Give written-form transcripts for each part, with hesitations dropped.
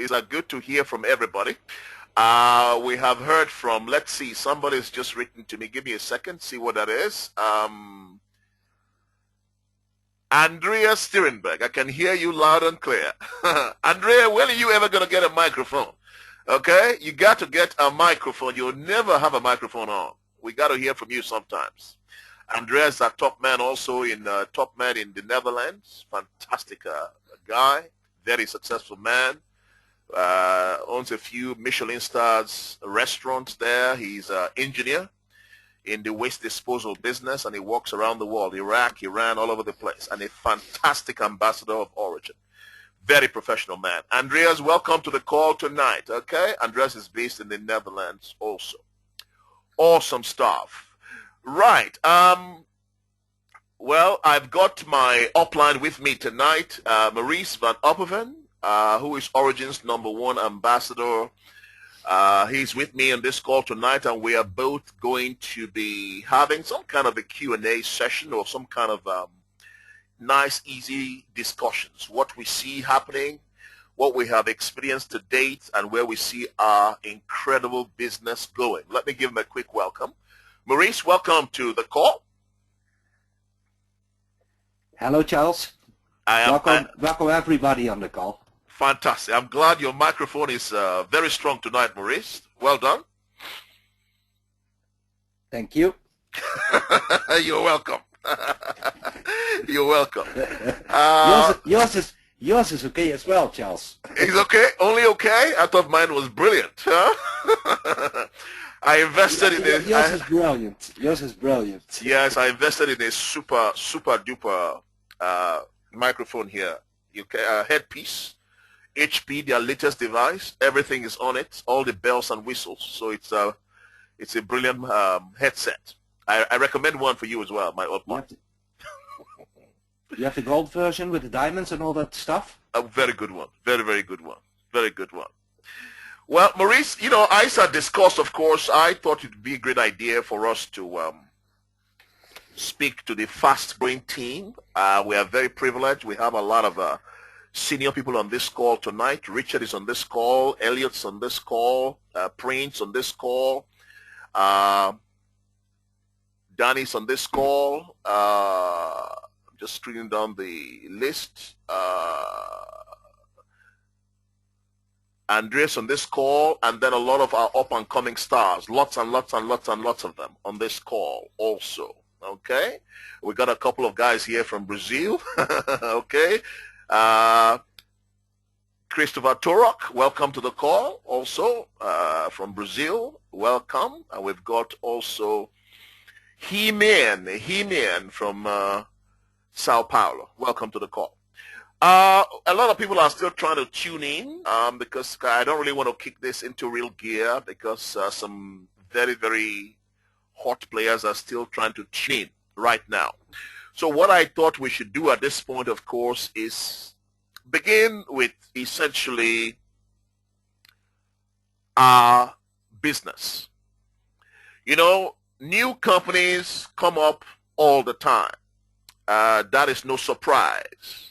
It's good to hear from everybody. We have heard from, let's see, somebody's just written to me. Give me a second, see what that is. Andrea Stirenberg, I can hear you loud and clear. Andrea, when are you ever going to get a microphone? Okay, you got to get a microphone. You'll never have a microphone on. We got to hear from you sometimes. Andrea's a top man also in top man in the Netherlands. Fantastic guy, very successful man. Owns a few Michelin stars restaurants there. He's an engineer in the waste disposal business, and he walks around the world, Iraq, Iran, all over the place, and a fantastic ambassador of origin. Very professional man. Andreas, welcome to the call tonight, okay? Andreas is based in the Netherlands also. Awesome stuff. Right. Well, I've got my upline with me tonight, Maurice van Opperven, who is Origin's #1 ambassador. He's with me on this call tonight, and we are both going to be having some kind of a Q&A session or some kind of nice, easy discussions. What we see happening, what we have experienced to date, and where we see our incredible business going. Let me give him a quick welcome. Maurice, welcome to the call. Hello, Charles. Welcome everybody on the call. Fantastic. I'm glad your microphone is very strong tonight, Maurice. Well done. Thank you. You're welcome. You're welcome. Yours is okay as well, Charles. It's okay? Only okay? I thought mine was brilliant. Huh? I invested in it. Yours is brilliant. Yours is brilliant. Yes, I invested in a super duper microphone here. Headpiece. HP, their latest device. Everything is on it. All the bells and whistles. So it's a brilliant headset. I recommend one for you as well, my upline. You have the gold version with the diamonds and all that stuff? A very good one. Very, very good one. Very good one. Well, Maurice, I discussed, of course, I thought it would be a great idea for us to speak to the fast-growing team. We are very privileged. We have a lot of senior people on this call tonight. Richard is on this call. Elliot's on this call. Prince on this call. Danny's on this call. I'm just screening down the list. Andreas on this call, and then a lot of our up-and-coming stars, lots and lots and lots and lots of them on this call also, okay? We got a couple of guys here from Brazil, okay? Christopher Turok, welcome to the call also from Brazil, welcome. And we've got also He-Man from Sao Paulo, welcome to the call. A lot of people are still trying to tune in because I don't really want to kick this into real gear because some very, very hot players are still trying to tune in right now. So what I thought we should do at this point, of course, is begin with essentially our business. New companies come up all the time. That is no surprise.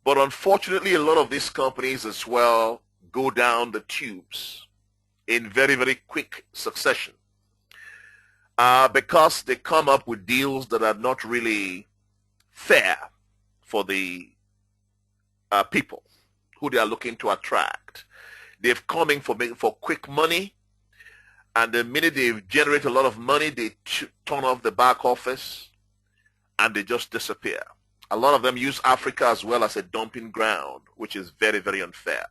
But unfortunately, a lot of these companies as well go down the tubes in very, very quick succession because they come up with deals that are not really fair for the people who they are looking to attract. They've come in for quick money, and the minute they generate a lot of money, they turn off the back office and they just disappear. A lot of them use Africa as well as a dumping ground, which is very, very unfair.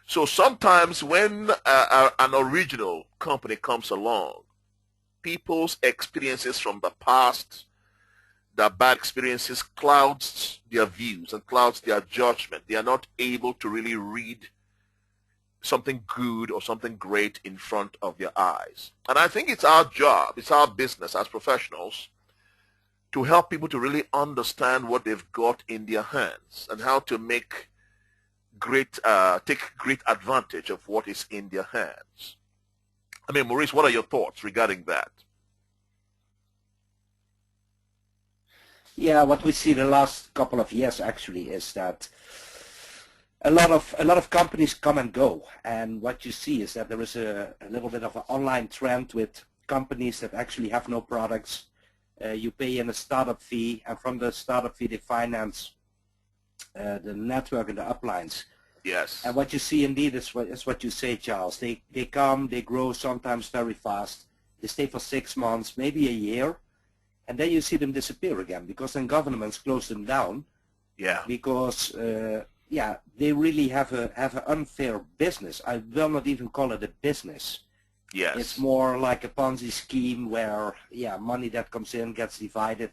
So sometimes when an original company comes along, people's experiences from the past, their bad experiences, clouds their views and clouds their judgment. They are not able to really read something good or something great in front of their eyes. And I think it's our job, it's our business as professionals to help people to really understand what they've got in their hands and how to make take great advantage of what is in their hands. I mean, Maurice, what are your thoughts regarding that? Yeah, what we see the last couple of years actually is that a lot of companies come and go, and what you see is that there is a little bit of an online trend with companies that actually have no products. You pay in a startup fee, and from the startup fee they finance the network and the uplines. Yes. And what you see indeed is what you say, Charles. They come, they grow sometimes very fast. They stay for 6 months, maybe a year, and then you see them disappear again because then governments close them down. Yeah. Because yeah, they really have an unfair business. I will not even call it a business. Yes. It's more like a Ponzi scheme where money that comes in gets divided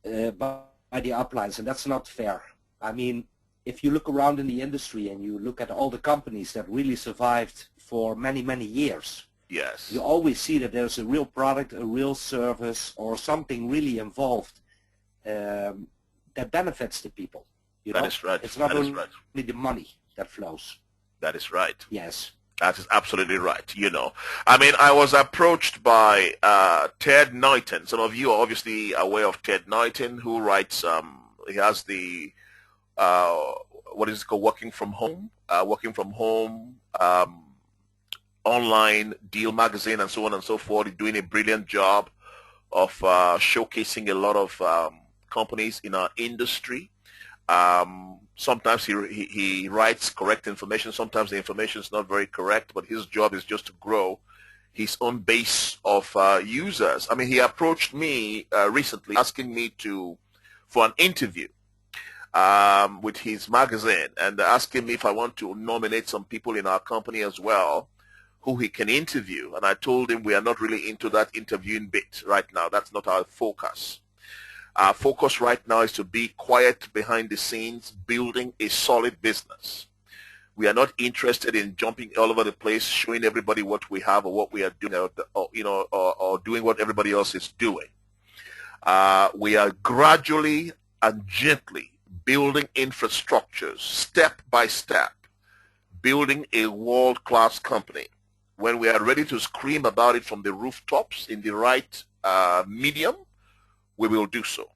by the uplines, and that's not fair. I mean, if you look around in the industry and you look at all the companies that really survived for many, many years, yes, you always see that there's a real product, a real service, or something really involved that benefits the people. You know? That is right. It's not that only is right. the money that flows. That is right. Yes. That is absolutely right. You know, I mean, I was approached by Ted Knighton. Some of you are obviously aware of Ted Knighton, who writes. He has the what is it called? Working from home. Online deal magazine and so on and so forth. He's doing a brilliant job of showcasing a lot of companies in our industry. Sometimes he writes correct information. Sometimes the information is not very correct, but his job is just to grow his own base of users. I mean, he approached me recently asking me for an interview with his magazine and asking me if I want to nominate some people in our company as well who he can interview. And I told him we are not really into that interviewing bit right now. That's not our focus. Our focus right now is to be quiet behind the scenes, building a solid business. We are not interested in jumping all over the place, showing everybody what we have or what we are doing, or doing what everybody else is doing. We are gradually and gently building infrastructures, step by step, building a world-class company. When we are ready to scream about it from the rooftops in the right medium, we will do so.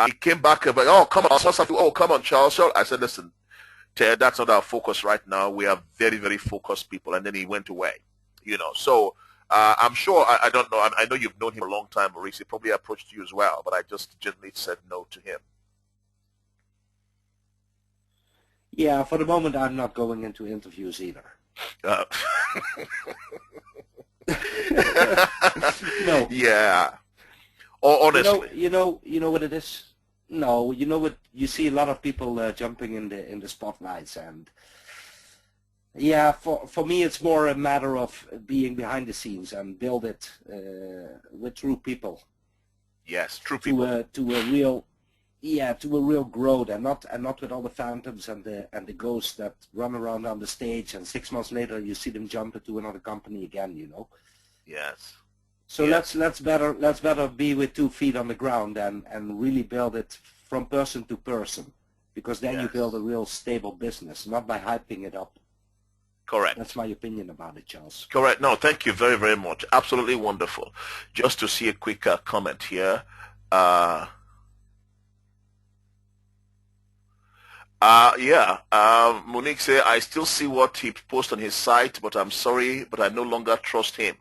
He came back about, oh, come on, Charles. I said, listen, Ted, that's not our focus right now. We are very, very focused people. And then he went away, you know. So I'm sure, I don't know, I know you've known him a long time, Maurice. He probably approached you as well, but I just gently said no to him. Yeah, for the moment, I'm not going into interviews either. No. Yeah. Honestly, you know what it is. No, you know what? You see a lot of people jumping in the spotlights, and yeah, for me, it's more a matter of being behind the scenes and build it with true people. Yes, true people. To a real growth, and not with all the phantoms and the ghosts that run around on the stage, and 6 months later you see them jump into another company again. You know. Yes. So let's better be with 2 feet on the ground and really build it from person to person, because then you build a real stable business, not by hyping it up. Correct. That's my opinion about it, Charles. Correct. No, thank you very, very much. Absolutely wonderful. Just to see a quick comment here. Monique said, I still see what he posts on his site, but I'm sorry, but I no longer trust him.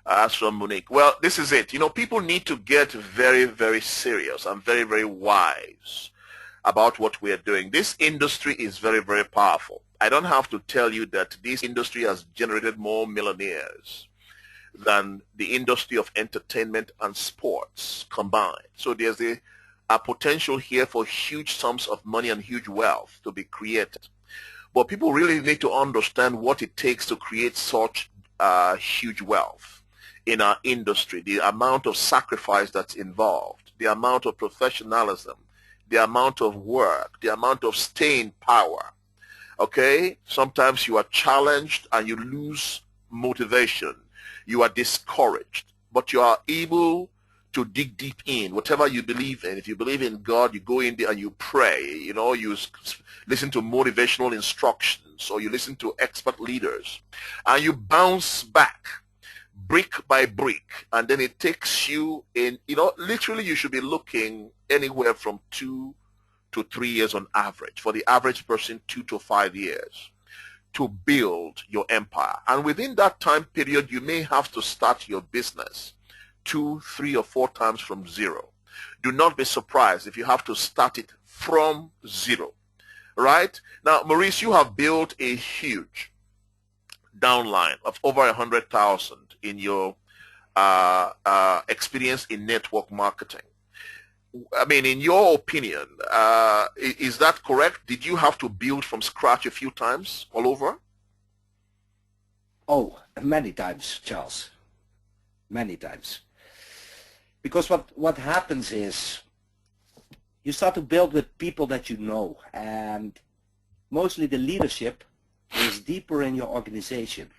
As from Monique. Well, this is it. You know, people need to get very, very serious and very, very wise about what we are doing. This industry is very, very powerful. I don't have to tell you that this industry has generated more millionaires than the industry of entertainment and sports combined. So there's a potential here for huge sums of money and huge wealth to be created. But people really need to understand what it takes to create such huge wealth in our industry, the amount of sacrifice that's involved, the amount of professionalism, the amount of work, the amount of staying power. Okay? Sometimes you are challenged and you lose motivation. You are discouraged, but you are able to dig deep in whatever you believe in. If you believe in God, you go in there and you pray. You know, you listen to motivational instructions, or you listen to expert leaders, and you bounce back brick by brick, and then it takes you in, you know, literally you should be looking anywhere from 2 to 3 years on average. For the average person, 2 to 5 years to build your empire. And within that time period, you may have to start your business 2, 3, or 4 times from zero. Do not be surprised if you have to start it from zero, right? Now, Maurice, you have built a huge downline of over 100,000 in your experience in network marketing. I mean, in your opinion, is that correct? Did you have to build from scratch a few times all over? Oh, many times, Charles. Many times. Because what happens is you start to build with people that you know, and mostly the leadership is deeper in your organization.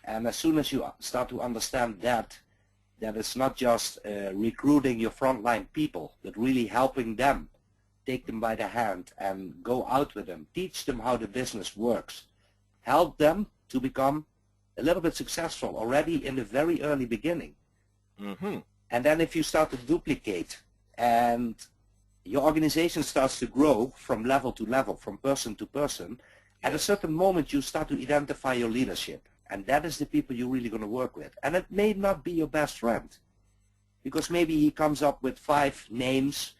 And as soon as you start to understand that it's not just recruiting your frontline people, but really helping them, take them by the hand and go out with them, teach them how the business works, help them to become a little bit successful already in the very early beginning. Mm-hmm. And then if you start to duplicate and your organization starts to grow from level to level, from person to person, at a certain moment you start to identify your leadership. And that is the people you're really going to work with. And it may not be your best friend, because maybe he comes up with 5 names,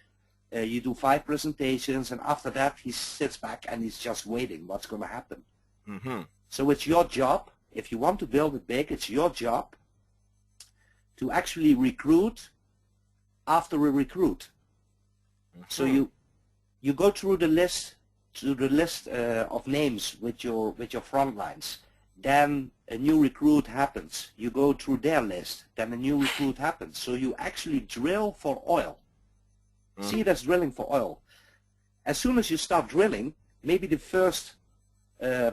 you do 5 presentations, and after that he sits back and he's just waiting what's going to happen. Mm-hmm. So it's your job, if you want to build it big, it's your job to actually recruit after a recruit. Mm-hmm. So you go through the list of names with your front lines. Then a new recruit happens. You go through their list. Then a new recruit happens. So you actually drill for oil. See it as drilling for oil. As soon as you start drilling, maybe the first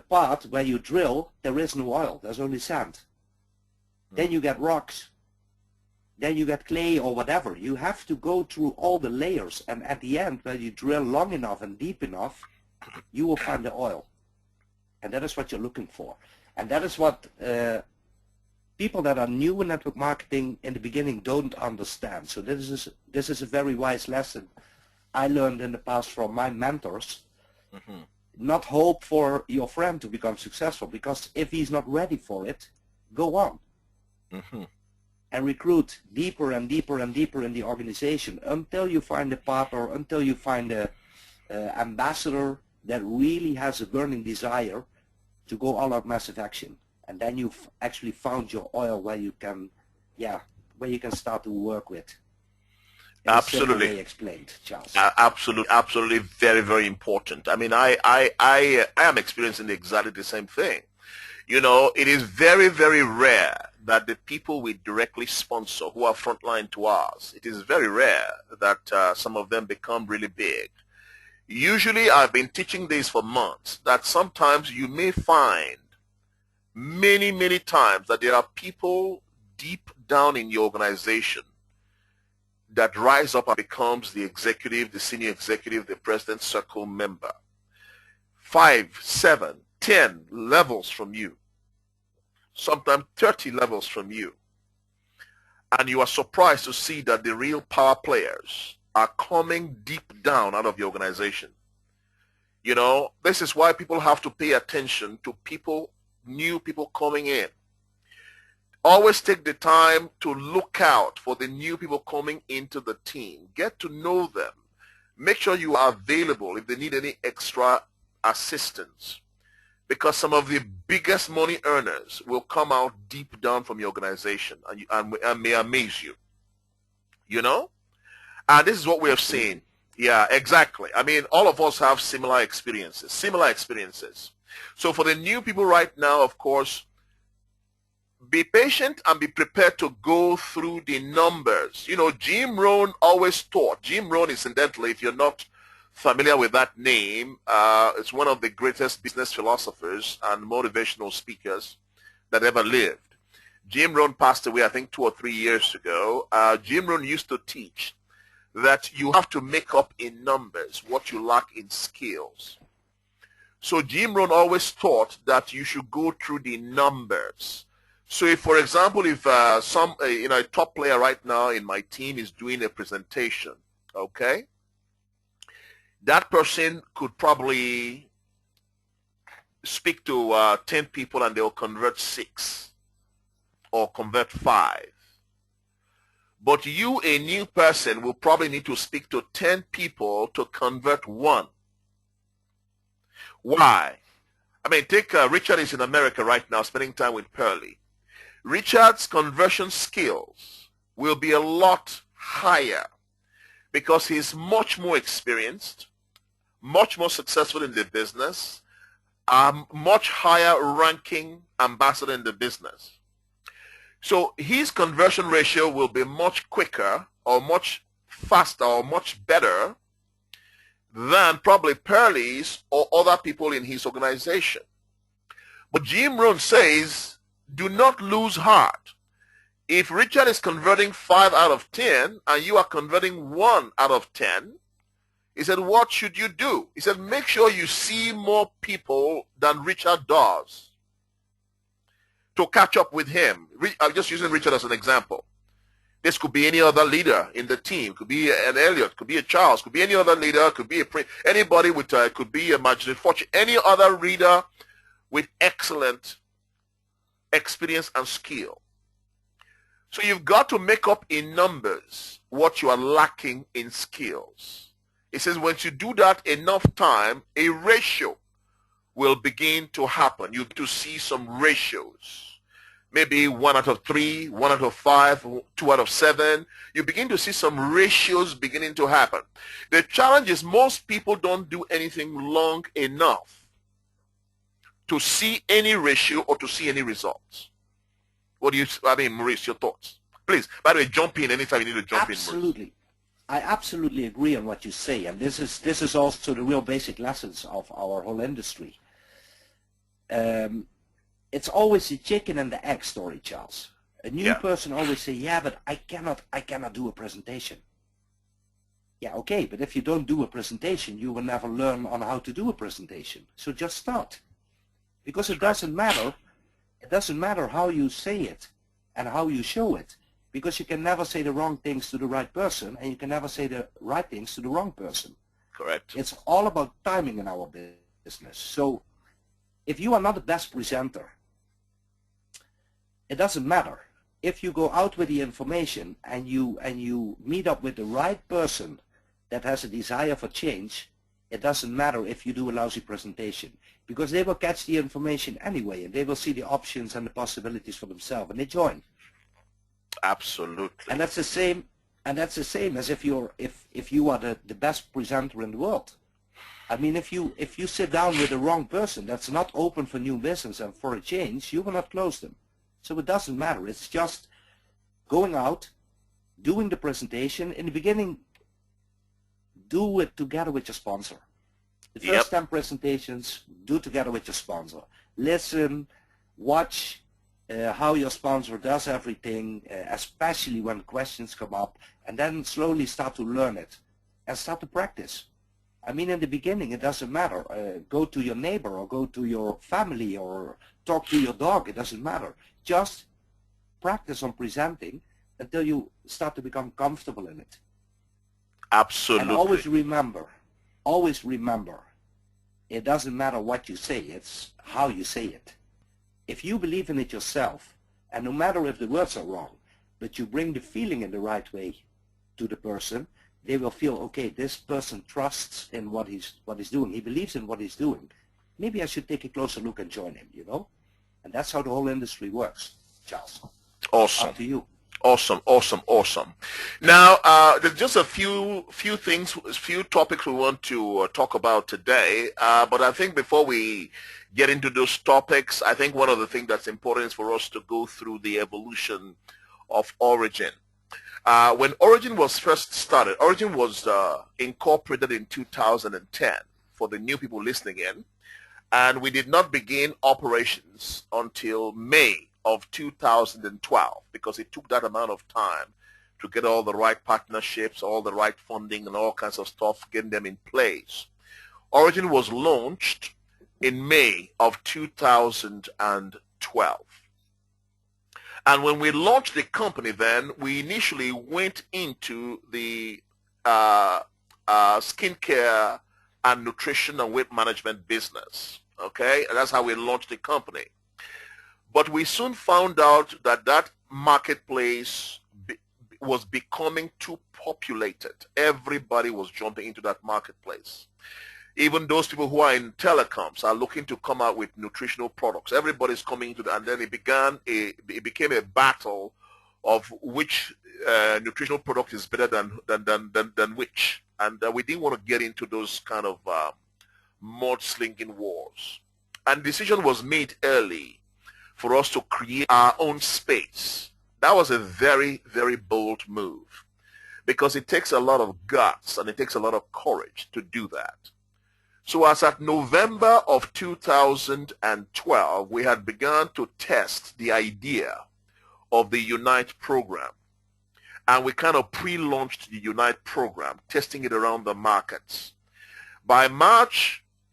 part where you drill, there is no oil. There's only sand. Then you get rocks. Then you get clay or whatever. You have to go through all the layers. And at the end, when you drill long enough and deep enough, you will find the oil. And that is what you're looking for. And that is what people that are new in network marketing in the beginning don't understand. So this is a very wise lesson I learned in the past from my mentors. Mm-hmm. Not hope for your friend to become successful, because if he's not ready for it, go on. Mm-hmm. And recruit deeper and deeper and deeper in the organization until you find a partner, until you find a ambassador that really has a burning desire to go all out massive action. And then you've actually found your oil where you can start to work with. Absolutely. Explained, Charles. Absolutely, very, very important. I mean, I am experiencing exactly the same thing. You know, it is very, very rare that the people we directly sponsor who are frontline to us, it is very rare that some of them become really big. Usually, I've been teaching this for months, that sometimes you may find many, many times that there are people deep down in your organization that rise up and becomes the executive, the senior executive, the president's circle member. 5, 7, 10 levels from you, sometimes 30 levels from you. And you are surprised to see that the real power players are coming deep down out of the organization. You know, this is why people have to pay attention to people, new people coming in. Always take the time to look out for the new people coming into the team. Get to know them. Make sure you are available if they need any extra assistance, because some of the biggest money earners will come out deep down from your organization and may amaze you. You know? And this is what we have seen. Yeah, exactly. I mean, all of us have similar experiences. So for the new people right now, of course, be patient and be prepared to go through the numbers. You know, Jim Rohn always taught. Jim Rohn, incidentally, if you're not familiar with that name, it's one of the greatest business philosophers and motivational speakers that ever lived. Jim Rohn passed away, I think, 2 or 3 years ago. Jim Rohn used to teach that you have to make up in numbers what you lack in skills. So Jim Rohn always taught that you should go through the numbers. So if, for example, if a top player right now in my team is doing a presentation, okay, that person could probably speak to 10 people and they'll convert 6 or convert 5. But you, a new person, will probably need to speak to 10 people to convert 1. Why? I mean, take Richard is in America right now spending time with Pearlie. Richard's conversion skills will be a lot higher because he's much more experienced, much more successful in the business, much higher ranking ambassador in the business. So his conversion ratio will be much quicker or much faster or much better than probably Pearlie's or other people in his organization. But Jim Rohn says, do not lose heart. If Richard is converting 5 out of 10 and you are converting 1 out of 10, he said, what should you do? He said, make sure you see more people than Richard does to catch up with him. I'm just using Richard as an example. This could be any other leader in the team. Could be an Elliot, could be a Charles, could be any other leader, could be anybody with, could be a Marjorie Fortune, any other leader with excellent experience and skill. So you've got to make up in numbers what you are lacking in skills. It says once you do that enough time, a ratio will begin to happen. You have to see some ratios. Maybe 1 out of 3, 1 out of 5, 2 out of 7. You begin to see some ratios beginning to happen. The challenge is most people don't do anything long enough to see any ratio or to see any results. What do you, Maurice, your thoughts? Please, by the way, jump in anytime you need to jump in. Absolutely. I absolutely agree on what you say, and this is also the real basic lessons of our whole industry. It's always the chicken and the egg story, Charles. A new person always say, yeah, but I cannot do a presentation. Yeah, okay, but if you don't do a presentation, you will never learn on how to do a presentation. So just start. Because it doesn't matter. It doesn't matter how you say it and how you show it. Because you can never say the wrong things to the right person, and you can never say the right things to the wrong person. Correct. It's all about timing in our business. So if you are not the best presenter, it doesn't matter. If you go out with the information and you meet up with the right person that has a desire for change, it doesn't matter if you do a lousy presentation, because they will catch the information anyway, and they will see the options and the possibilities for themselves, and they join. Absolutely. And that's the same. And that's the same as if you are the best presenter in the world. I mean, if you sit down with the wrong person that's not open for new business and for a change, you will not close them. So it doesn't matter. It's just going out, doing the presentation. In the beginning, do it together with your sponsor. The first 10 presentations, do together with your sponsor. Listen, watch how your sponsor does everything, especially when questions come up, and then slowly start to learn it and start to practice. I mean, in the beginning, it doesn't matter. Go to your neighbor or go to your family or talk to your dog. It doesn't matter. Just practice on presenting until you start to become comfortable in it. Absolutely. And always remember, it doesn't matter what you say, it's how you say it. If you believe in it yourself, and no matter if the words are wrong, but you bring the feeling in the right way to the person, they will feel, okay, this person trusts in what he's doing. He believes in what he's doing. Maybe I should take a closer look and join him, you know? And that's how the whole industry works, Charles. Awesome. Up to you. Awesome, awesome, awesome. Now, there's just a few topics we want to talk about today. But I think before we get into those topics, I think one of the things that's important is for us to go through the evolution of Origin. When Origin was first started, Origin was incorporated in 2010 for the new people listening in. And we did not begin operations until May of 2012 because it took that amount of time to get all the right partnerships, all the right funding and all kinds of stuff, getting them in place. Origin was launched in May of 2012. And when we launched the company then, we initially went into the skincare and nutrition and weight management business. Okay, and that's how we launched the company. But we soon found out that that marketplace was becoming too populated. Everybody was jumping into that marketplace. Even those people who are in telecoms are looking to come out with nutritional products. Everybody's coming into that, and then it became a battle of which nutritional product is better than which. And we didn't want to get into those kind of mud-slinging wars. And the decision was made early for us to create our own space. That was a very, very bold move because it takes a lot of guts and it takes a lot of courage to do that. So as at November of 2012, we had begun to test the idea of the Unite program. And we kind of pre-launched the Unite program, testing it around the markets. By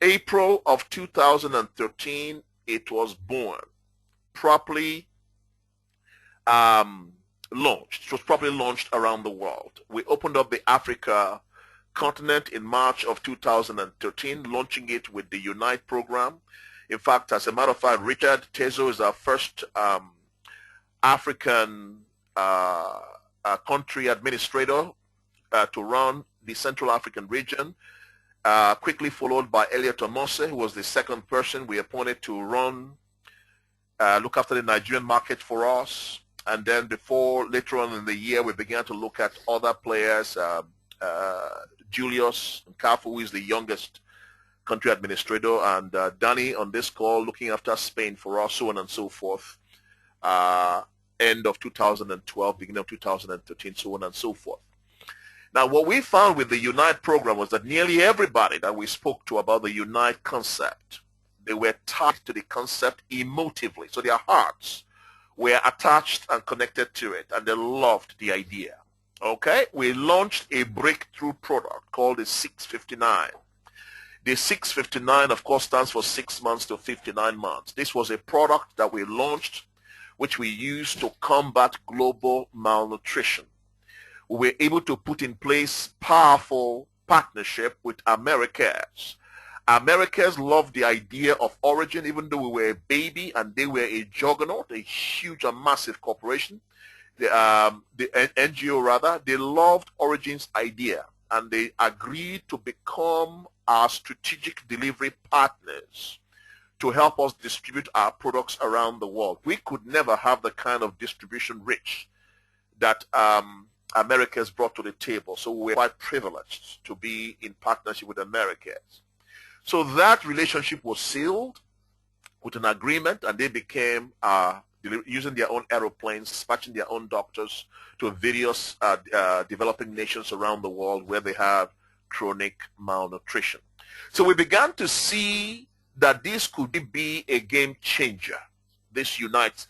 April of 2013, it was born, properly launched. It was properly launched around the world. We opened up the Africa continent in March of 2013, launching it with the Unite program. In fact, as a matter of fact, Richard Tezo is our first African country administrator to run the Central African region, quickly followed by Elliot Omose, who was the second person we appointed to look after the Nigerian market for us. And then later on in the year, we began to look at other players, Julius Nkafu, who is the youngest country administrator, and Danny on this call looking after Spain for us, so on and so forth. End of 2012, beginning of 2013, so on and so forth. Now, what we found with the Unite program was that nearly everybody that we spoke to about the Unite concept, they were tied to the concept emotively. So their hearts were attached and connected to it, and they loved the idea. Okay? We launched a breakthrough product called the 659. The 659, of course, stands for 6 months to 59 months. This was a product that we launched which we used to combat global malnutrition. We were able to put in place powerful partnership with Americas. Americas loved the idea of Origin, even though we were a baby and they were a juggernaut, a huge and massive corporation. The NGO rather, they loved Origin's idea and they agreed to become our strategic delivery partners to help us distribute our products around the world. We could never have the kind of distribution reach that Americas brought to the table. So we're quite privileged to be in partnership with Americas. So that relationship was sealed with an agreement, and they became using their own aeroplanes, dispatching their own doctors to various developing nations around the world where they have chronic malnutrition. So we began to see that this could be a game changer, this Unite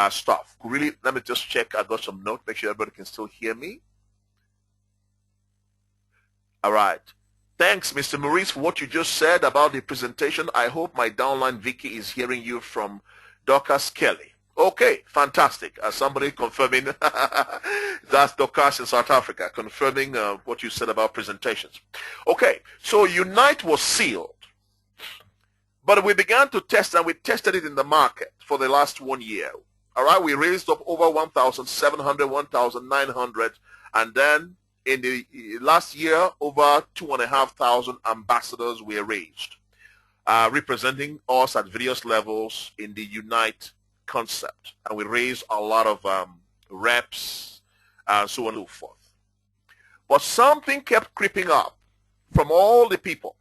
stuff. Really, let me just check. I got some notes, make sure everybody can still hear me. All right. Thanks, Mr. Maurice, for what you just said about the presentation. I hope my downline Vicky is hearing you from Dorcas Kelly. Okay, fantastic. Somebody confirming, that's Dorcas in South Africa, confirming what you said about presentations. Okay, so Unite was sealed. But we began to test, and we tested it in the market for the last 1 year. All right, we raised up over 1,700, 1,900, and then in the last year, over 2,500 ambassadors were raised, representing us at various levels in the Unite concept. And we raised a lot of reps, and so on and so forth. But something kept creeping up from all the people.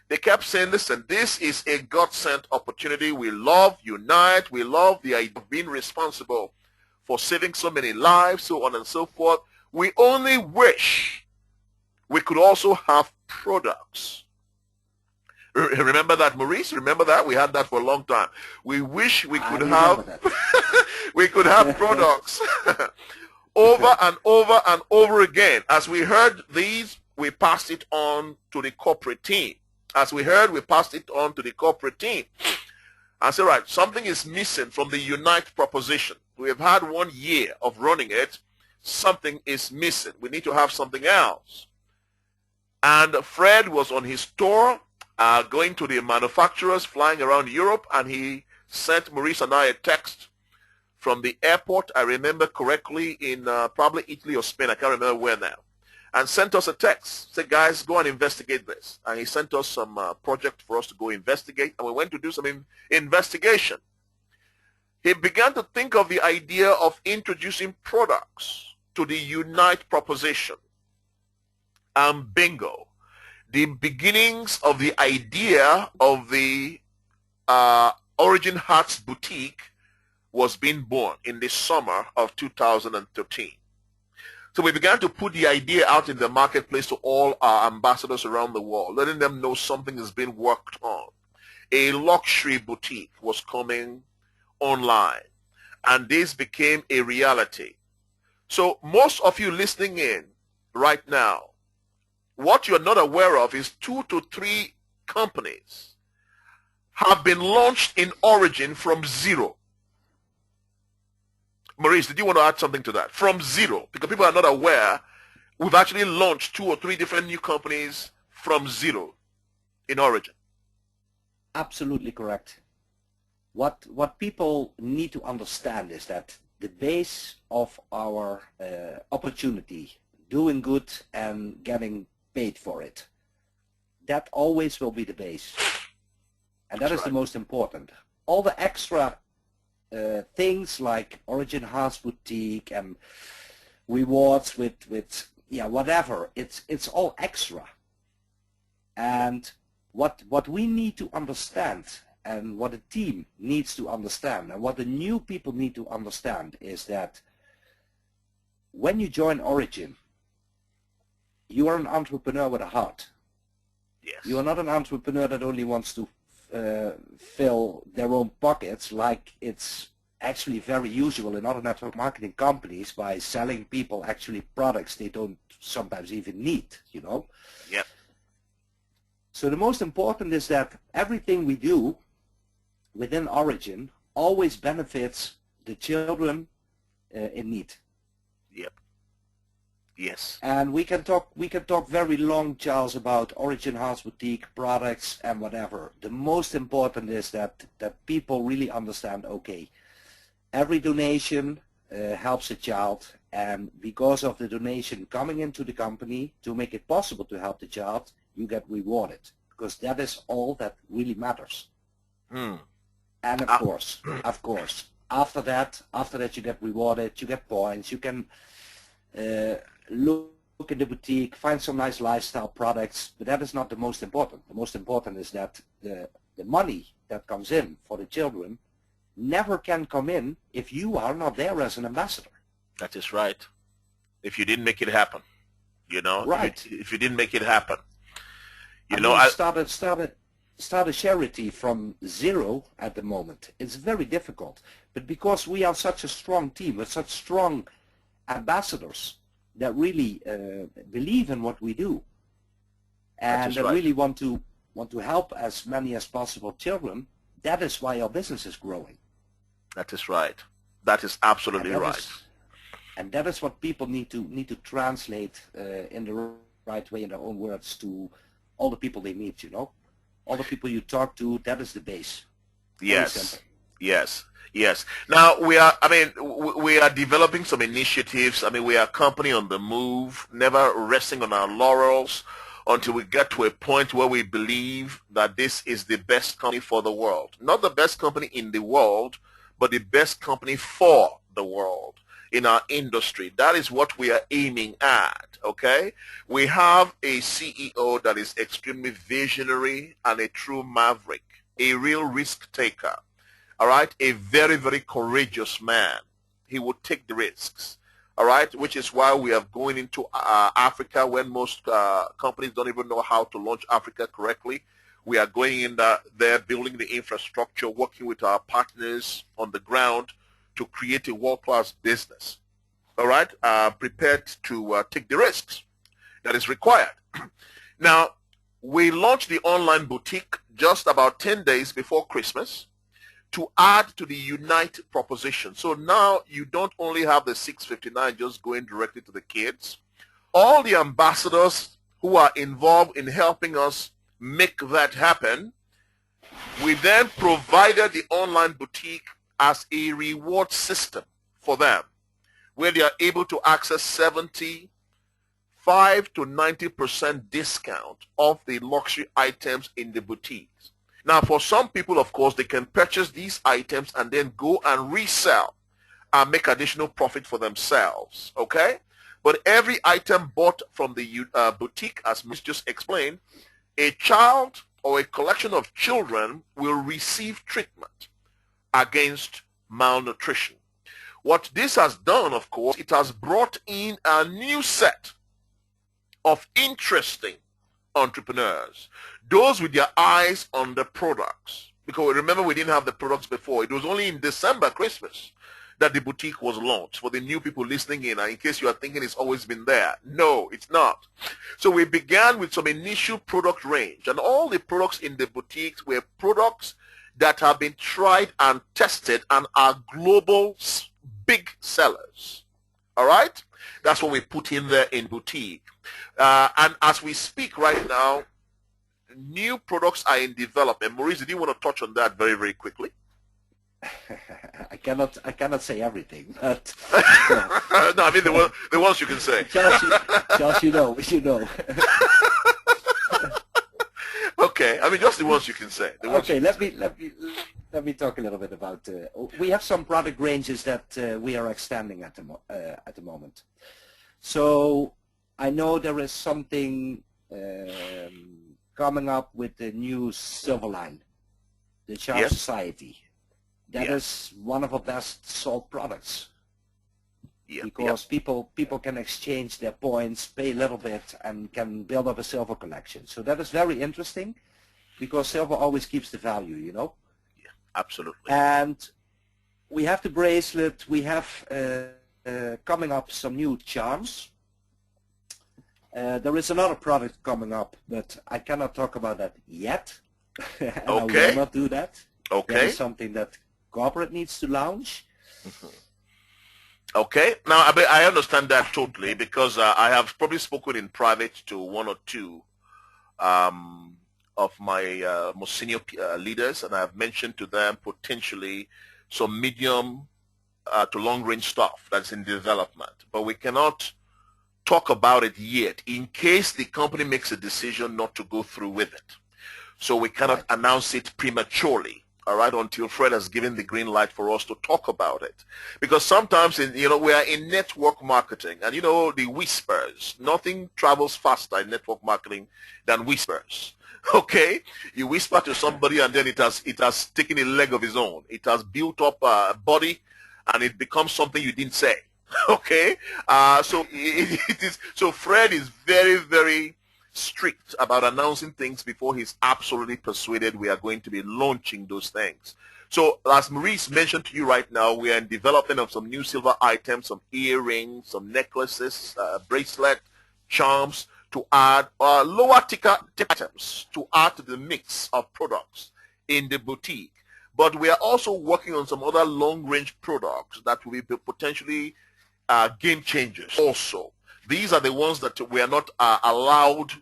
They kept saying, listen, this is a God-sent opportunity. We love Unite. We love the idea of being responsible for saving so many lives, so on and so forth. We only wish we could also have products. Remember that, Maurice? Remember that? We had that for a long time. We wish we could have we could have products over and over and over again. As we heard these, we passed it on to the corporate team. As we heard, we passed it on to the corporate team. I said, right, something is missing from the Unite proposition. We have had 1 year of running it. Something is missing. We need to have something else. And Fred was on his tour, going to the manufacturers, flying around Europe, and he sent Maurice and I a text from the airport, I remember correctly, in probably Italy or Spain, I can't remember where now, and sent us a text, said, guys, go and investigate this. And he sent us some project for us to go investigate, and we went to do some investigation. He began to think of the idea of introducing products to the Unite proposition. And bingo, the beginnings of the idea of the Origin Hearts Boutique was being born in the summer of 2013. So we began to put the idea out in the marketplace to all our ambassadors around the world, letting them know something is being worked on. A luxury boutique was coming online, and this became a reality. So most of you listening in right now, what you're not aware of is 2 to 3 companies have been launched in Origin from zero. Maurice, did you want to add something to that? From zero, because people are not aware, we've actually launched 2 or 3 different new companies from zero in Origin. Absolutely correct. What people need to understand is that the base of our opportunity, doing good and getting paid for it, that always will be the base. And that is the most important. All the extra things like Origin Hearts Boutique and rewards with whatever, it's all extra. And what we need to understand, and what the team needs to understand, and what the new people need to understand, is that when you join Origin, you are an entrepreneur with a heart. Yes. You are not an entrepreneur that only wants to fill their own pockets, like it's actually very usual in other network marketing companies, by selling people actually products they don't sometimes even need, you know? Yep. So the most important is that everything we do within Origin always benefits the children in need. Yep. Yes. And we can talk very long, Charles, about Origin Hearts Boutique products and whatever. The most important is that people really understand, okay, every donation helps a child, and because of the donation coming into the company to make it possible to help the child, you get rewarded, because that is all that really matters. And of course, after that you get rewarded, you get points, you can look in the boutique, find some nice lifestyle products, but that is not the most important. The most important is that the money that comes in for the children never can come in if you are not there as an ambassador. That is right. If you didn't make it happen, you know, right? If you didn't make it happen, start a charity from zero at the moment. It's very difficult, but because we are such a strong team with such strong ambassadors that really believe in what we do, and that really want to help as many as possible children, that is why our business is growing. That is right. That is absolutely right. And that is what people need to translate in the right way, in their own words, to all the people they meet, you know. All the people you talk to, that is the base. Yes. Yes. Yes. Now we are developing some initiatives. We are a company on the move, never resting on our laurels until we get to a point where we believe that this is the best company for the world. Not the best company in the world, but the best company for the world in our industry. That is what we are aiming at, okay? We have a CEO that is extremely visionary and a true maverick, a real risk taker. All right, a very, very courageous man. He would take the risks, all right, which is why we are going into Africa when most companies don't even know how to launch Africa correctly. We are going in there, building the infrastructure, working with our partners on the ground to create a world-class business, all right, prepared to take the risks that is required. Now, we launched the online boutique just about 10 days before Christmas, to add to the Unite proposition. So now you don't only have the 659 just going directly to the kids. All the ambassadors who are involved in helping us make that happen. We then provided the online boutique as a reward system for them, where they are able to access 75 to 90% discount off the luxury items in the boutiques. Now, for some people, of course, they can purchase these items and then go and resell and make additional profit for themselves, okay? But every item bought from the boutique, as Ms. just explained, a child or a collection of children will receive treatment against malnutrition. What this has done, of course, it has brought in a new set of interesting entrepreneurs, those with their eyes on the products. Because remember, we didn't have the products before. It was only in December, Christmas, that the boutique was launched. For the new people listening in case you are thinking it's always been there. No, it's not. So we began with some initial product range, and all the products in the boutiques were products that have been tried and tested and are global big sellers. All right? That's what we put in there in boutique. And as we speak right now, new products are in development. Maurice, did you want to touch on that very, very quickly? I cannot say everything, but no, I mean the ones you can say. Just you know. Okay, I mean just the ones you can say. Okay, let me talk a little bit about. We have some product ranges that we are extending at the moment. So I know there is something coming up with the new Silver Line, the Charm Society. That is one of our best sold products. Because people can exchange their points, pay a little bit, and can build up a silver collection. So that is very interesting, because silver always keeps the value, you know. Yeah, absolutely. And we have the bracelet. We have coming up some new charms. There is another product coming up, but I cannot talk about that yet. And okay. I will not do that. Okay. That is something that corporate needs to launch. Mm-hmm. Okay. Now, I understand that totally, because I have probably spoken in private to one or two of my most senior leaders, and I have mentioned to them potentially some medium to long-range stuff that's in development. But we cannot talk about it yet in case the company makes a decision not to go through with it. So we cannot announce it prematurely. All right, until Fred has given the green light for us to talk about it. Because sometimes, we are in network marketing, and the whispers. Nothing travels faster in network marketing than whispers. Okay, you whisper to somebody, and then it has taken a leg of its own. It has built up a body, and it becomes something you didn't say. Okay, so it is. So Fred is very, very strict about announcing things before he's absolutely persuaded we are going to be launching those things. So as Maurice mentioned to you right now, we are in development of some new silver items, some earrings, some necklaces, bracelet, charms, to add lower ticket items to add to the mix of products in the boutique. But we are also working on some other long-range products that will be potentially game changers also. These are the ones that we are not allowed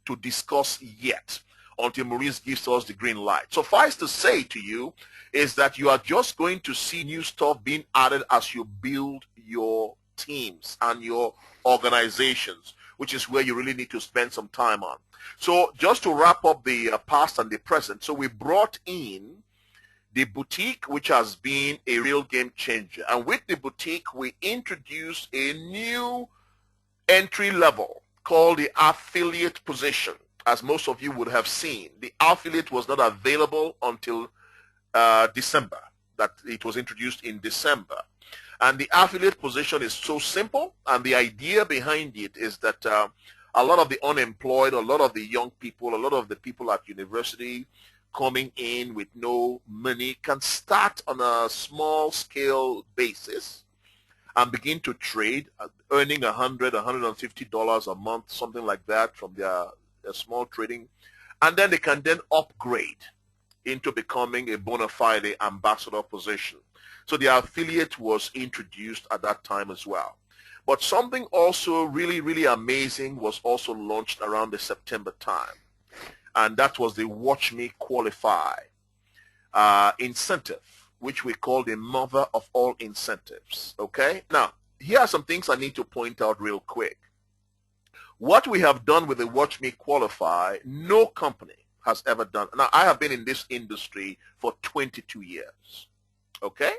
to discuss yet until Maurice gives us the green light. Suffice to say to you is that you are just going to see new stuff being added as you build your teams and your organizations, which is where you really need to spend some time on. So just to wrap up the past and the present, so we brought in the boutique, which has been a real game changer. And with the boutique, we introduced a new entry level called the affiliate position. As most of you would have seen, the affiliate was not available until December, that it was introduced in December. And the affiliate position is so simple, and the idea behind it is that a lot of the unemployed, a lot of the young people, a lot of the people at university coming in with no money can start on a small scale basis and begin to trade, earning $100, $150 a month, something like that from their small trading. And then they can then upgrade into becoming a bona fide ambassador position. So the affiliate was introduced at that time as well. But something also really, really amazing was also launched around the September time. And that was the Watch Me Qualify incentive, which we call the mother of all incentives. Okay? Now, here are some things I need to point out real quick. What we have done with the Watch Me Qualify, no company has ever done. Now, I have been in this industry for 22 years. Okay?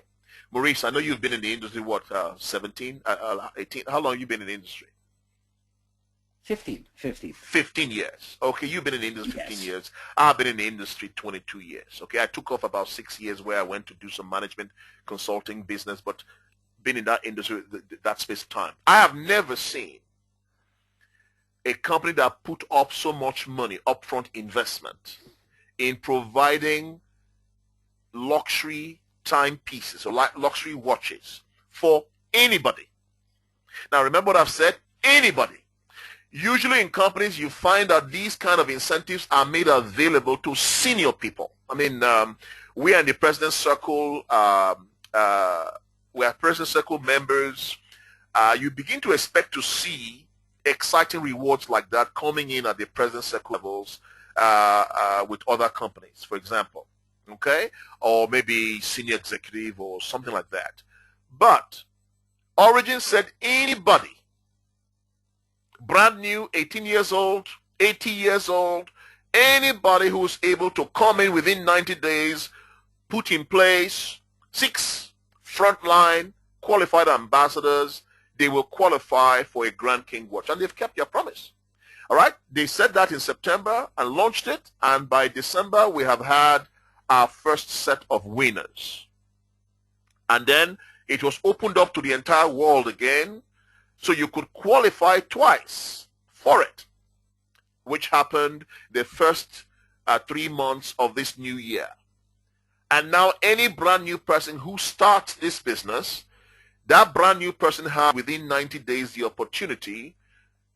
Maurice, I know you've been in the industry, what, 17, 18? How long have you been in the industry? 15. 15 years. Okay, you've been in the industry 15 Yes. years. I've been in the industry 22 years. Okay, I took off about 6 years where I went to do some management consulting business, but been in that industry, that space of time. I have never seen a company that put up so much money, upfront investment, in providing luxury timepieces or luxury watches for anybody. Now remember what I've said, anybody. Usually in companies you find that these kind of incentives are made available to senior people. I mean, we are in the President's Circle, we are President's Circle members. You begin to expect to see exciting rewards like that coming in at the President's Circle levels with other companies, for example. Okay, or maybe senior executive or something like that. But Origin said anybody, brand new, 18 years old, 80 years old, anybody who's able to come in within 90 days, put in place 6 frontline qualified ambassadors, they will qualify for a Grand King watch. And they've kept their promise. All right, they said that in September and launched it, and by December we have had our first set of winners. And then it was opened up to the entire world again, so you could qualify twice for it, which happened the first 3 months of this new year. And now any brand new person who starts this business, that brand new person has within 90 days the opportunity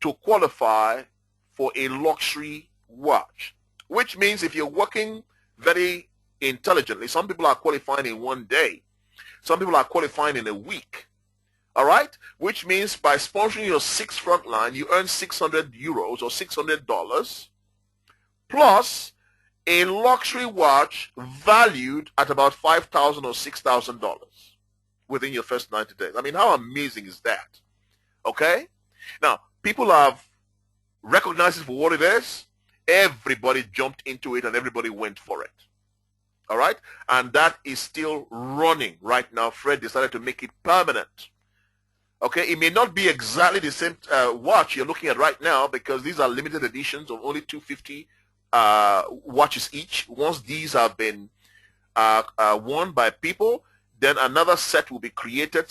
to qualify for a luxury watch, which means if you're working very intelligently, some people are qualifying in 1 day, some people are qualifying in a week. All right, which means by sponsoring your 6 frontline, you earn 600 euros or $600 plus a luxury watch valued at about $5,000 or $6,000 within your first 90 days. I mean, how amazing is that? Okay, now people have recognized it for what it is. Everybody jumped into it and everybody went for it. All right, and that is still running right now. Fred decided to make it permanent. Okay, it may not be exactly the same watch you're looking at right now because these are limited editions of only 250 watches each. Once these have been worn by people, then another set will be created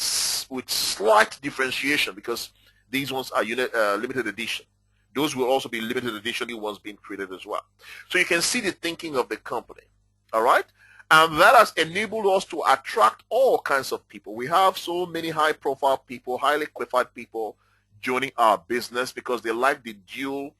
with slight differentiation because these ones are limited edition. Those will also be limited edition new ones being created as well. So you can see the thinking of the company. All right? And that has enabled us to attract all kinds of people. We have so many high-profile people, highly qualified people joining our business because they like the dual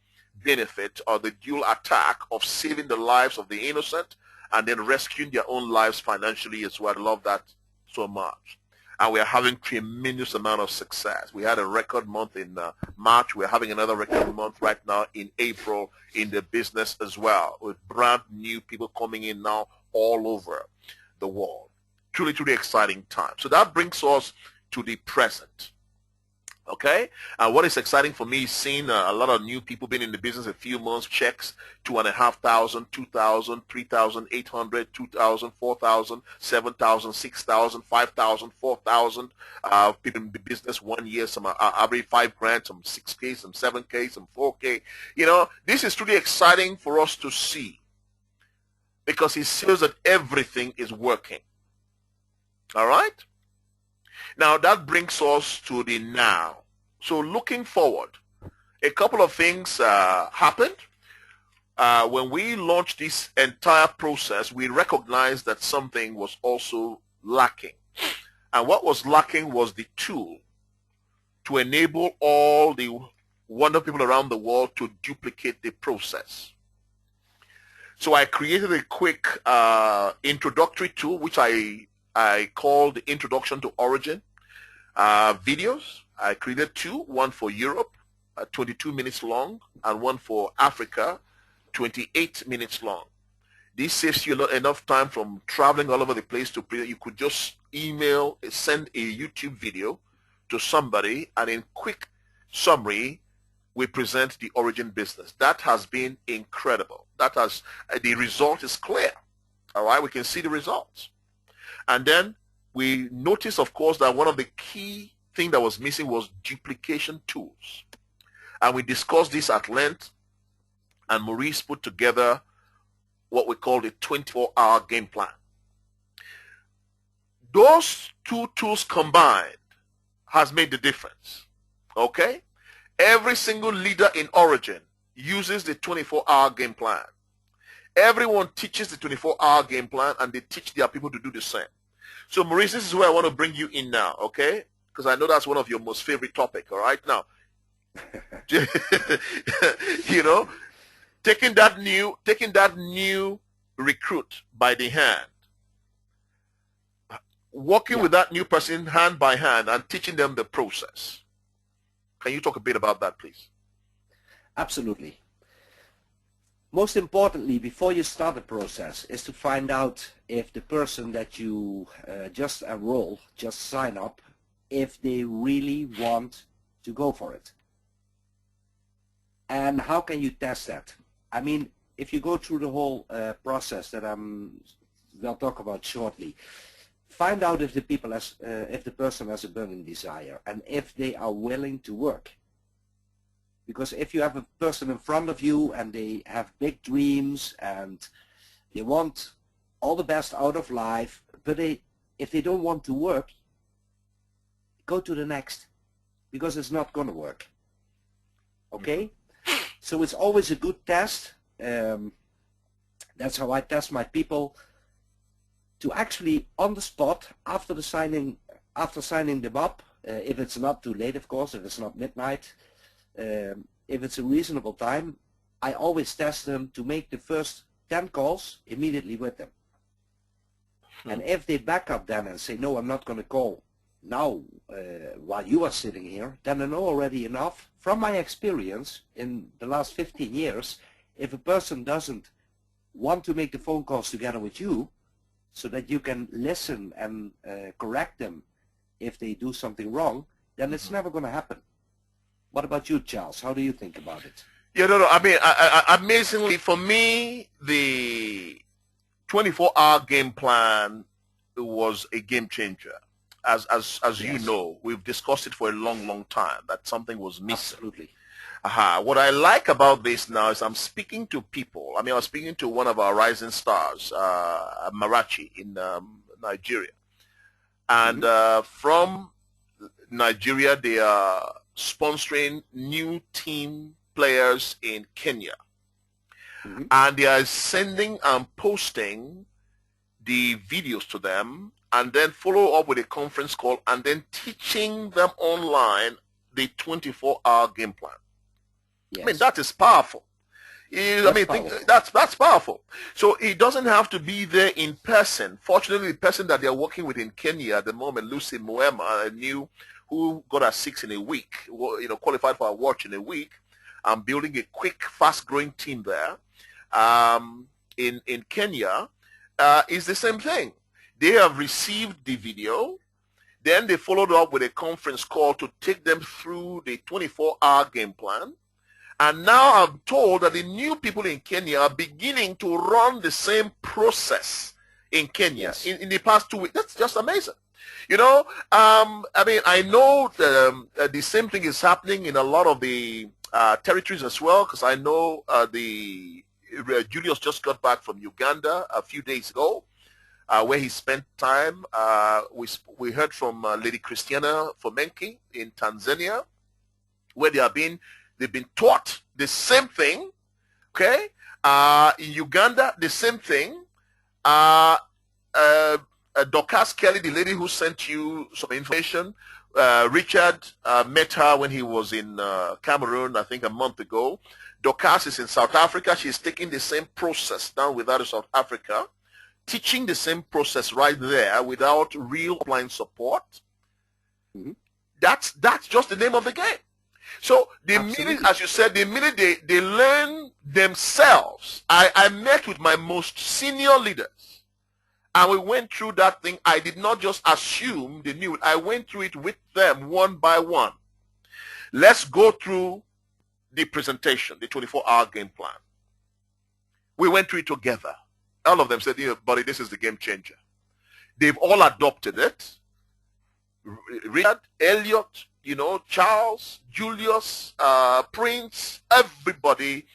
benefit or the dual attack of saving the lives of the innocent and then rescuing their own lives financially as well. I love that so much. And we are having tremendous amount of success. We had a record month in March. We're having another record month right now in April in the business as well, with brand new people coming in now all over the world. Truly, truly exciting time. So that brings us to the present. Okay, and what is exciting for me is seeing a lot of new people being in the business a few months, checks, 2,500, 2,000, 3,800, 2,000, 4,000, 7,000, 6,000, 5,000, 4,000. People in the business 1 year, some are average $5,000, some 6K, some 7K, some 4K. You know, this is truly exciting for us to see because it shows that everything is working. All right? Now that brings us to the now. So looking forward, a couple of things happened. When we launched this entire process, we recognized that something was also lacking. And what was lacking was the tool to enable all the wonderful people around the world to duplicate the process. So I created a quick introductory tool, which I called the Introduction to Origin. videos. I created two, one for Europe, 22 minutes long, and one for Africa, 28 minutes long. This saves you enough time from traveling all over the place to play. You could just email, send a YouTube video to somebody, and in quick summary, we present the origin business. That has been incredible. That has, the result is clear. All right, we can see the results. And then we notice, of course, that one of the key things that was missing was duplication tools. And we discussed this at length, and Maurice put together what we call the 24-hour game plan. Those two tools combined has made the difference, okay? Every single leader in Origin uses the 24-hour game plan. Everyone teaches the 24-hour game plan, and they teach their people to do the same. So, Maurice, this is where I want to bring you in now, okay? Because I know that's one of your most favorite topics, all right? Now, you know, taking that new recruit by the hand, working with that new person hand by hand and teaching them the process. Can you talk a bit about that, please? Absolutely. Most importantly, before you start the process, is to find out if the person that you just enroll, just sign up, if they really want to go for it. And how can you test that? I mean, if you go through the whole process that we'll talk about shortly, find out if the person has a burning desire and if they are willing to work. Because if you have a person in front of you and they have big dreams and they want all the best out of life, but if they don't want to work, go to the next, because it's not going to work. Okay? So it's always a good test. That's how I test my people, to actually on the spot after signing them up, if it's not too late, of course, if it's not midnight, if it's a reasonable time, I always test them to make the first 10 calls immediately with them. And if they back up then and say, no, I'm not going to call now while you are sitting here, then I know already enough from my experience in the last 15 years, if a person doesn't want to make the phone calls together with you so that you can listen and correct them if they do something wrong, then it's never going to happen. What about you, Charles? How do you think about it? Yeah, no. I mean, amazingly, for me, the 24-hour game plan was a game changer. As yes. You know, we've discussed it for a long, long time, that something was missing. Absolutely. What I like about this now is I'm speaking to people. I mean, I was speaking to one of our rising stars, Marachi in Nigeria. And from Nigeria, they are sponsoring new team players in Kenya. And they are sending and posting the videos to them, and then follow up with a conference call, and then teaching them online the 24-hour game plan. Yes. I mean, that is powerful. That's powerful. So it doesn't have to be there in person. Fortunately, the person that they're working with in Kenya at the moment, Lucy Moema, who got her 6 in a week, qualified for a watch in a week. I'm building a quick, fast-growing team there in Kenya. Is the same thing. They have received the video. Then they followed up with a conference call to take them through the 24-hour game plan. And now I'm told that the new people in Kenya are beginning to run the same process in Kenya. Yes. In the past 2 weeks. That's just amazing. I mean, I know the same thing is happening in a lot of the territories as well, because I know Julius just got back from Uganda a few days ago, where he spent time. We heard from Lady Christiana Fomenki in Tanzania, where they've been taught the same thing. Okay, in Uganda, the same thing. Dorcas Kelly, the lady who sent you some information, Richard met her when he was in Cameroon, I think a month ago. Dorcas is in South Africa. She's taking the same process down with her to South Africa, teaching the same process right there without real online support. That's just the name of the game. So the Absolutely. minute, as you said, the minute they learn themselves, I met with my most senior leaders and we went through that thing. I did not just assume they knew it. I went through it with them one by one. Let's go through the presentation, the 24-hour game plan. We went through it together. All of them said, buddy, this is the game changer. They've all adopted it. Richard, Elliot, Charles, Julius, Prince, everybody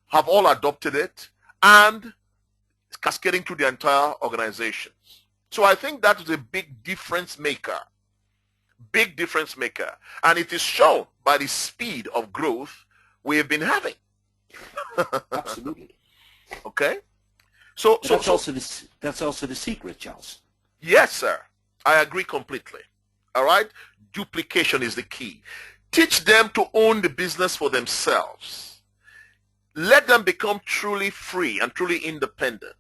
have all adopted it, and it's cascading through the entire organization. So I think that is a big difference maker. Big difference maker. And it is shown by the speed of growth we have been having. Absolutely. Okay? So that's also the secret, Charles. Yes, sir. I agree completely. All right? Duplication is the key. Teach them to own the business for themselves. Let them become truly free and truly independent.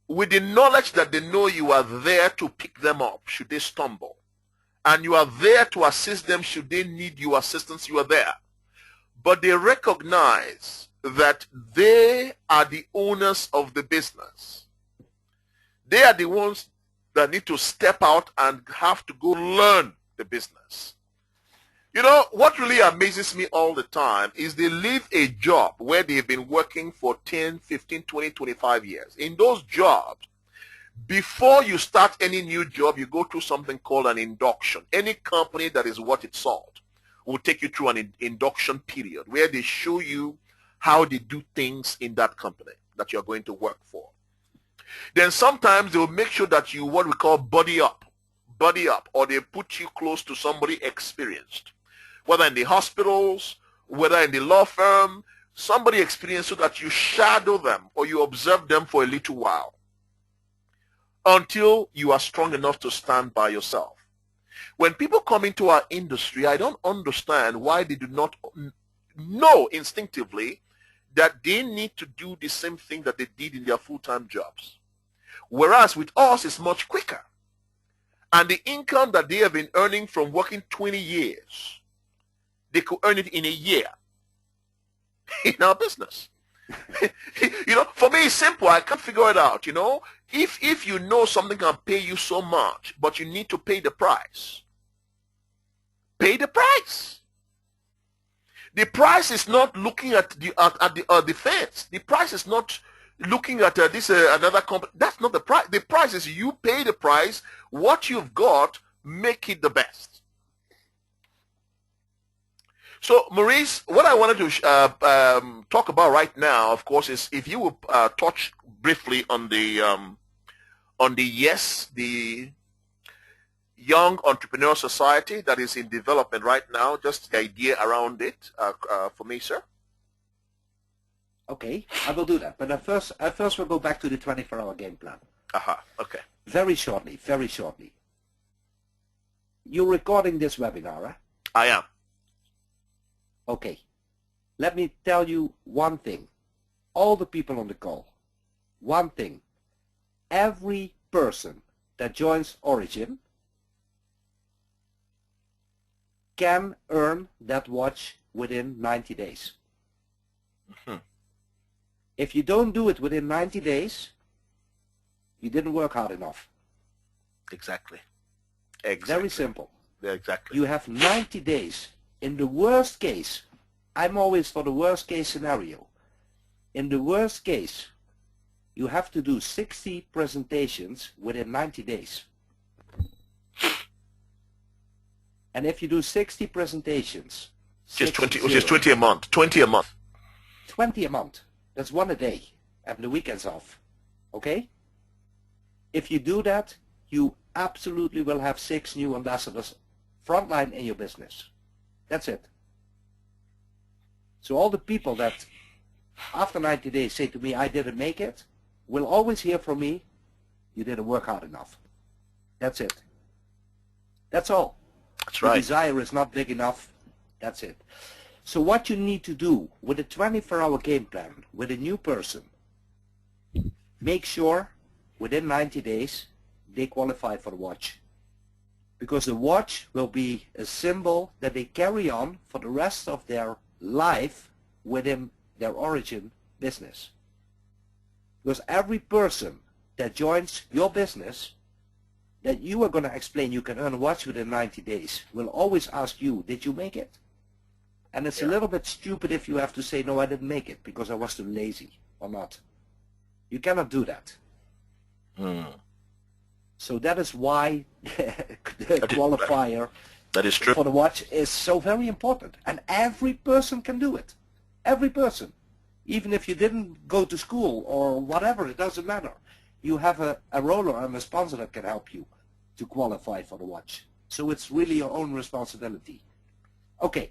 With the knowledge that they know you are there to pick them up should they stumble. And you are there to assist them should they need your assistance, you are there. But they recognize that they are the owners of the business. They are the ones that need to step out and have to go learn the business. What really amazes me all the time is they leave a job where they've been working for 10, 15, 20, 25 years. In those jobs, before you start any new job, you go through something called an induction. Any company that is worth its salt will take you through an induction period where they show you how they do things in that company that you're going to work for. Then sometimes they will make sure that you what we call buddy up, or they put you close to somebody experienced, whether in the hospitals, whether in the law firm, somebody experienced so that you shadow them or you observe them for a little while until you are strong enough to stand by yourself. When people come into our industry, I don't understand why they do not know instinctively that they need to do the same thing that they did in their full-time jobs. Whereas with us, it's much quicker. And the income that they have been earning from working 20 years, they could earn it in a year in our business. For me, it's simple. I can't figure it out, If you know something can pay you so much, but you need to pay the price, pay the price. The price is not looking at the fence. The price is not looking at another company. That's not the price. The price is you pay the price. What you've got, make it the best. So, Maurice, what I wanted to talk about right now, of course, is if you will touch briefly on the Young Entrepreneur Society that is in development right now, just the idea around it for me, sir. Okay, I will do that. But I first will go back to the 24-hour game plan. Okay. Very shortly. You're recording this webinar, right? I am. Okay. Let me tell you one thing. All the people on the call, one thing. Every person that joins Origin can earn that watch within 90 days. Mm-hmm. If you don't do it within 90 days, you didn't work hard enough. Exactly. Very simple. Yeah, exactly. You have 90 days. In the worst case, I'm always for the worst case scenario. In the worst case, you have to do 60 presentations within 90 days. And if you do 60 presentations, which is 20 a month. 20 a month. 20 a month. That's one a day. And the weekends off. Okay? If you do that, you absolutely will have 6 new ambassadors frontline in your business. That's it. So all the people that after 90 days say to me, I didn't make it, will always hear from me, you didn't work hard enough. That's it. That's all. That's right. The desire is not big enough. That's it. So what you need to do with a 24-hour game plan with a new person, make sure within 90 days they qualify for the watch. because the watch will be a symbol that they carry on for the rest of their life within their origin business. Because every person that joins your business that you are going to explain you can earn a watch within 90 days will always ask you, did you make it? And it's a little bit stupid if you have to say, no, I didn't make it because I was too lazy or not. You cannot do that. So that is why the qualifier that is true for the watch is so very important. And every person can do it. Every person. Even if you didn't go to school or whatever, it doesn't matter. You have a roller and a sponsor that can help you to qualify for the watch. So it's really your own responsibility. Okay.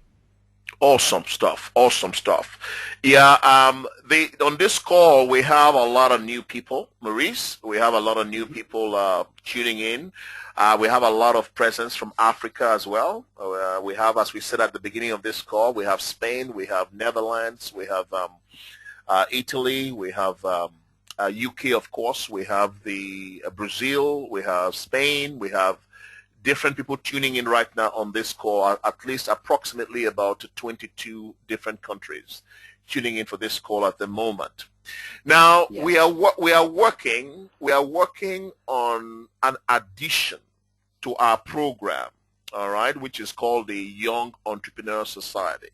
Awesome stuff. Awesome stuff. Yeah, on this call, we have a lot of new people, Maurice. We have a lot of new people tuning in. We have a lot of presence from Africa as well. We have, as we said at the beginning of this call, we have Spain, we have Netherlands, we have Italy, we have UK, of course, we have the Brazil, we have Spain, we have different people tuning in right now on this call, at least approximately about 22 different countries tuning in for this call at the moment. Now, yes. we are working on an addition to our program, all right, which is called the Young Entrepreneur Society.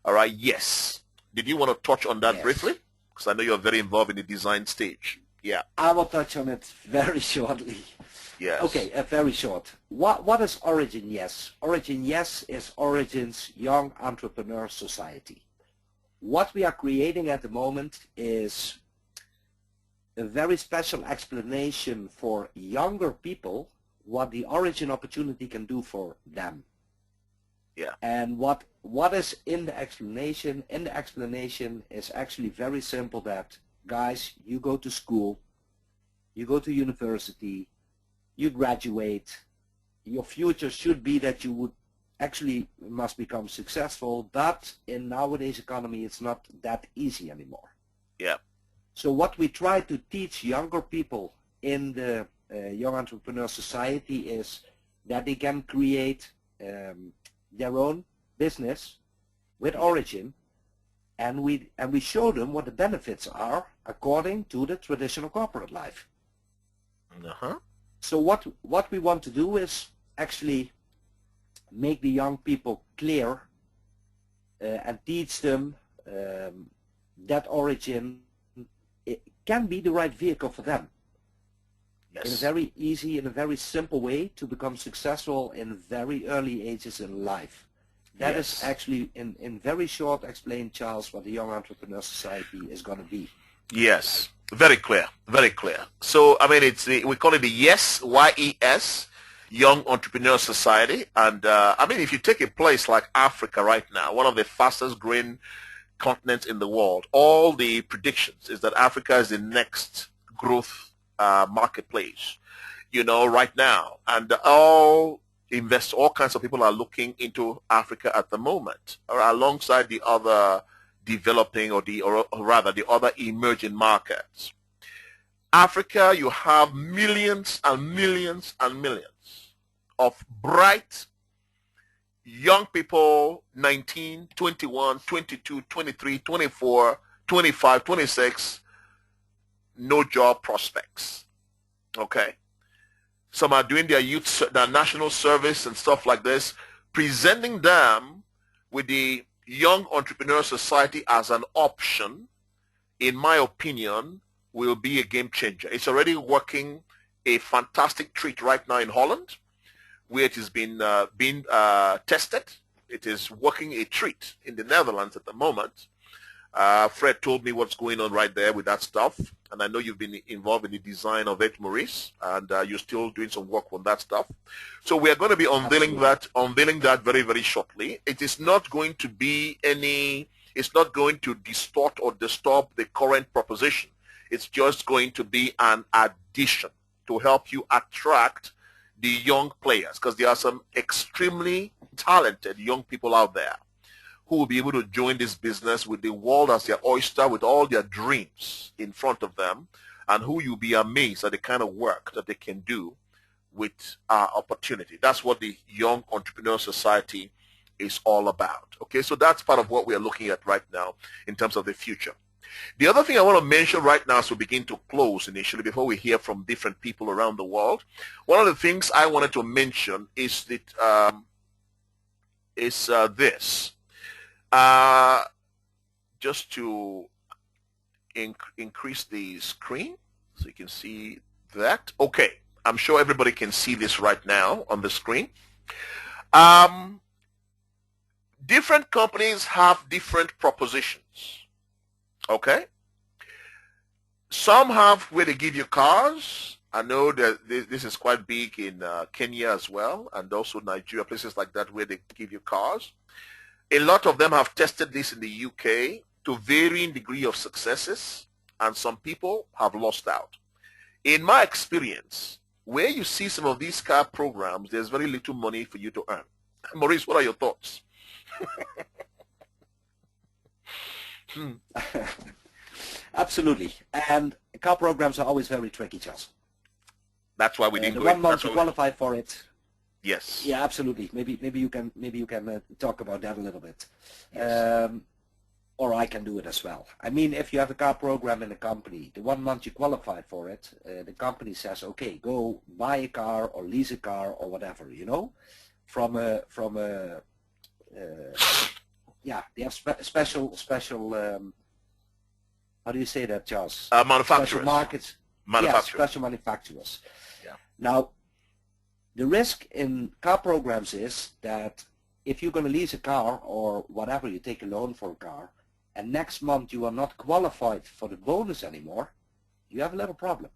All right, yes. Did you want to touch on that briefly? Because I know you're very involved in the design stage. Yeah. I will touch on it very shortly. Yes. Okay, very short. What is Origin Yes? Origin Yes is Origin's Young Entrepreneur Society. What we are creating at the moment is a very special explanation for younger people what the Origin opportunity can do for them. Yeah. And what is in the explanation? In the explanation is actually very simple that, guys, you go to school, you go to university, you graduate, your future should be that you would actually must become successful, but in nowadays economy it's not that easy anymore. Yeah. So what we try to teach younger people in the Young Entrepreneur Society is that they can create their own business with Origin, and we show them what the benefits are according to the traditional corporate life. Uh-huh. So what we want to do is actually make the young people clear and teach them that Origin it can be the right vehicle for them. Yes. In a very easy, in a very simple way to become successful in very early ages in life. That is actually, in very short, explained, Charles, what the Young Entrepreneur Society is going to be. Yes, very clear, very clear. So, I mean, we call it the YES, Y-E-S, Young Entrepreneur Society. And, I mean, if you take a place like Africa right now, one of the fastest growing continents in the world, all the predictions is that Africa is the next growth marketplace, you know, right now. And all kinds of people are looking into Africa at the moment, or alongside the other developing or rather the other emerging markets. Africa, you have millions and millions and millions of bright young people, 19, 21, 22, 23, 24, 25, 26, no job prospects. Okay. Some are doing their national service and stuff like this, presenting them with the Young Entrepreneur Society as an option, in my opinion, will be a game changer. It's already working a fantastic treat right now in Holland, where it has been tested. It is working a treat in the Netherlands at the moment. Fred told me what's going on right there with that stuff, and I know you've been involved in the design of it, Maurice, and you're still doing some work on that stuff. So we are going to be unveiling that very, very shortly. It is not going to be it's not going to distort or disturb the current proposition. It's just going to be an addition to help you attract the young players, because there are some extremely talented young people out there who will be able to join this business with the world as their oyster, with all their dreams in front of them, and who you'll be amazed at the kind of work that they can do with our opportunity. That's what the Young Entrepreneur Society is all about. Okay, so that's part of what we are looking at right now in terms of the future. The other thing I want to mention right now as we begin to close initially before we hear from different people around the world, one of the things I wanted to mention is that this. Just to increase the screen so you can see that. Okay, I'm sure everybody can see this right now on the screen. Different companies have different propositions. Okay? Some have where they give you cars. I know that this is quite big in Kenya as well, and also Nigeria, places like that where they give you cars. A lot of them have tested this in the UK to varying degree of successes, and some people have lost out. In my experience, where you see some of these car programs, there's very little money for you to earn. Maurice, what are your thoughts? Absolutely. And car programs are always very tricky, Charles. That's why we didn't the go 1 month to qualify for it. Yes. Yeah, absolutely. Maybe you can talk about that a little bit. Yes. Or I can do it as well. I mean, if you have a car program in a company, the 1 month you qualify for it, the company says, okay, go buy a car or lease a car or whatever, you know, yeah, they have special how do you say that, Charles? Manufacturers. Special markets. Manufacturers. Yeah, special manufacturers. Yeah. Now, the risk in car programs is that if you're going to lease a car or whatever, you take a loan for a car, and next month you are not qualified for the bonus anymore, you have a little problem,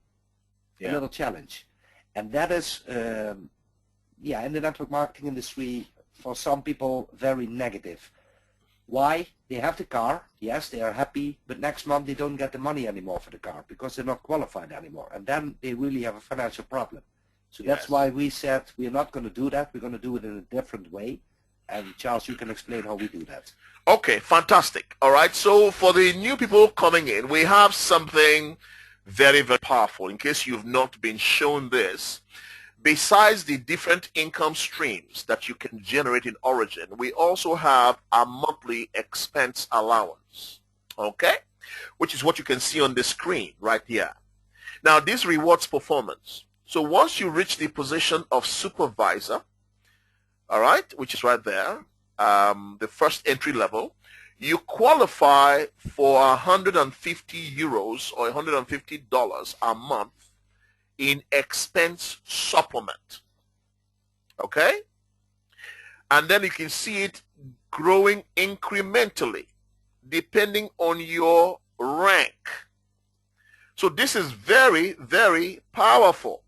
a little challenge. And that is, in the network marketing industry, for some people, very negative. Why? They have the car, yes, they are happy, but next month they don't get the money anymore for the car because they're not qualified anymore. And then they really have a financial problem. So that's why we said we're not going to do that. We're going to do it in a different way. And Charles, you can explain how we do that. Okay, fantastic. All right, so for the new people coming in, we have something very, very powerful. In case you've not been shown this, besides the different income streams that you can generate in Origin, we also have a monthly expense allowance, okay, which is what you can see on the screen right here. Now, this rewards performance. So once you reach the position of supervisor, all right, which is right there, the first entry level, you qualify for 150 euros or $150 a month in expense supplement, okay? And then you can see it growing incrementally depending on your rank. So this is very, very powerful.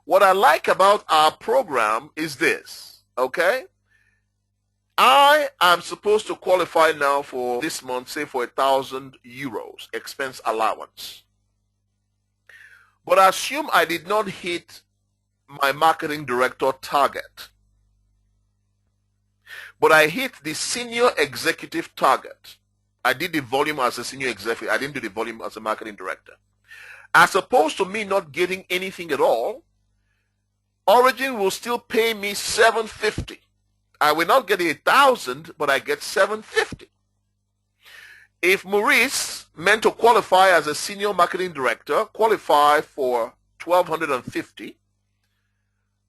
What I like about our program is this, okay? I am supposed to qualify now for this month, say for 1,000 euros expense allowance. But assume I did not hit my marketing director target. But I hit the senior executive target. I did the volume as a senior executive. I didn't do the volume as a marketing director. As opposed to me not getting anything at all, Origin will still pay me $750. I will not get 1,000, but I get $750. If Maurice meant to qualify as a senior marketing director, qualify for $1,250,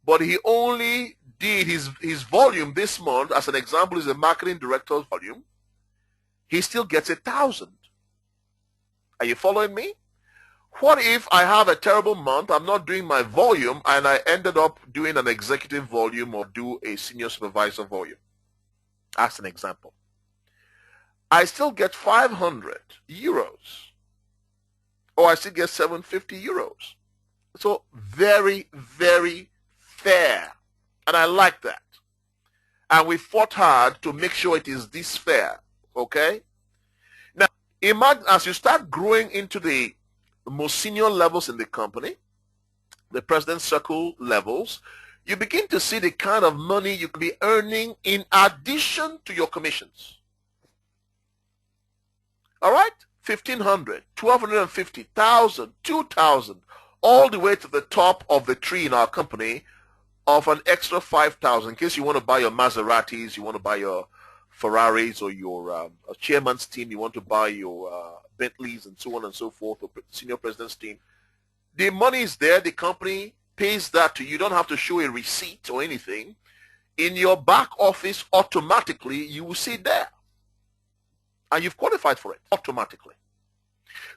but he only did his volume this month, as an example, is a marketing director's volume, he still gets 1,000. Are you following me? What if I have a terrible month, I'm not doing my volume, and I ended up doing an executive volume or do a senior supervisor volume? As an example. I still get 500 euros, or I still get 750 euros. So very, very fair, and I like that. And we fought hard to make sure it is this fair, okay? Now, imagine as you start growing into the most senior levels in the company, the president circle levels, you begin to see the kind of money you could be earning in addition to your commissions. All right? 1,500, 1,250, 1,000, 2,000, all the way to the top of the tree in our company of an extra 5,000 in case you want to buy your Maseratis, you want to buy your Ferraris, or your chairman's team, you want to buy your Bentleys and so on and so forth, or senior president's team. The money is there. The company pays that to you. You don't have to show a receipt or anything. In your back office, automatically, you will see it there. And you've qualified for it automatically.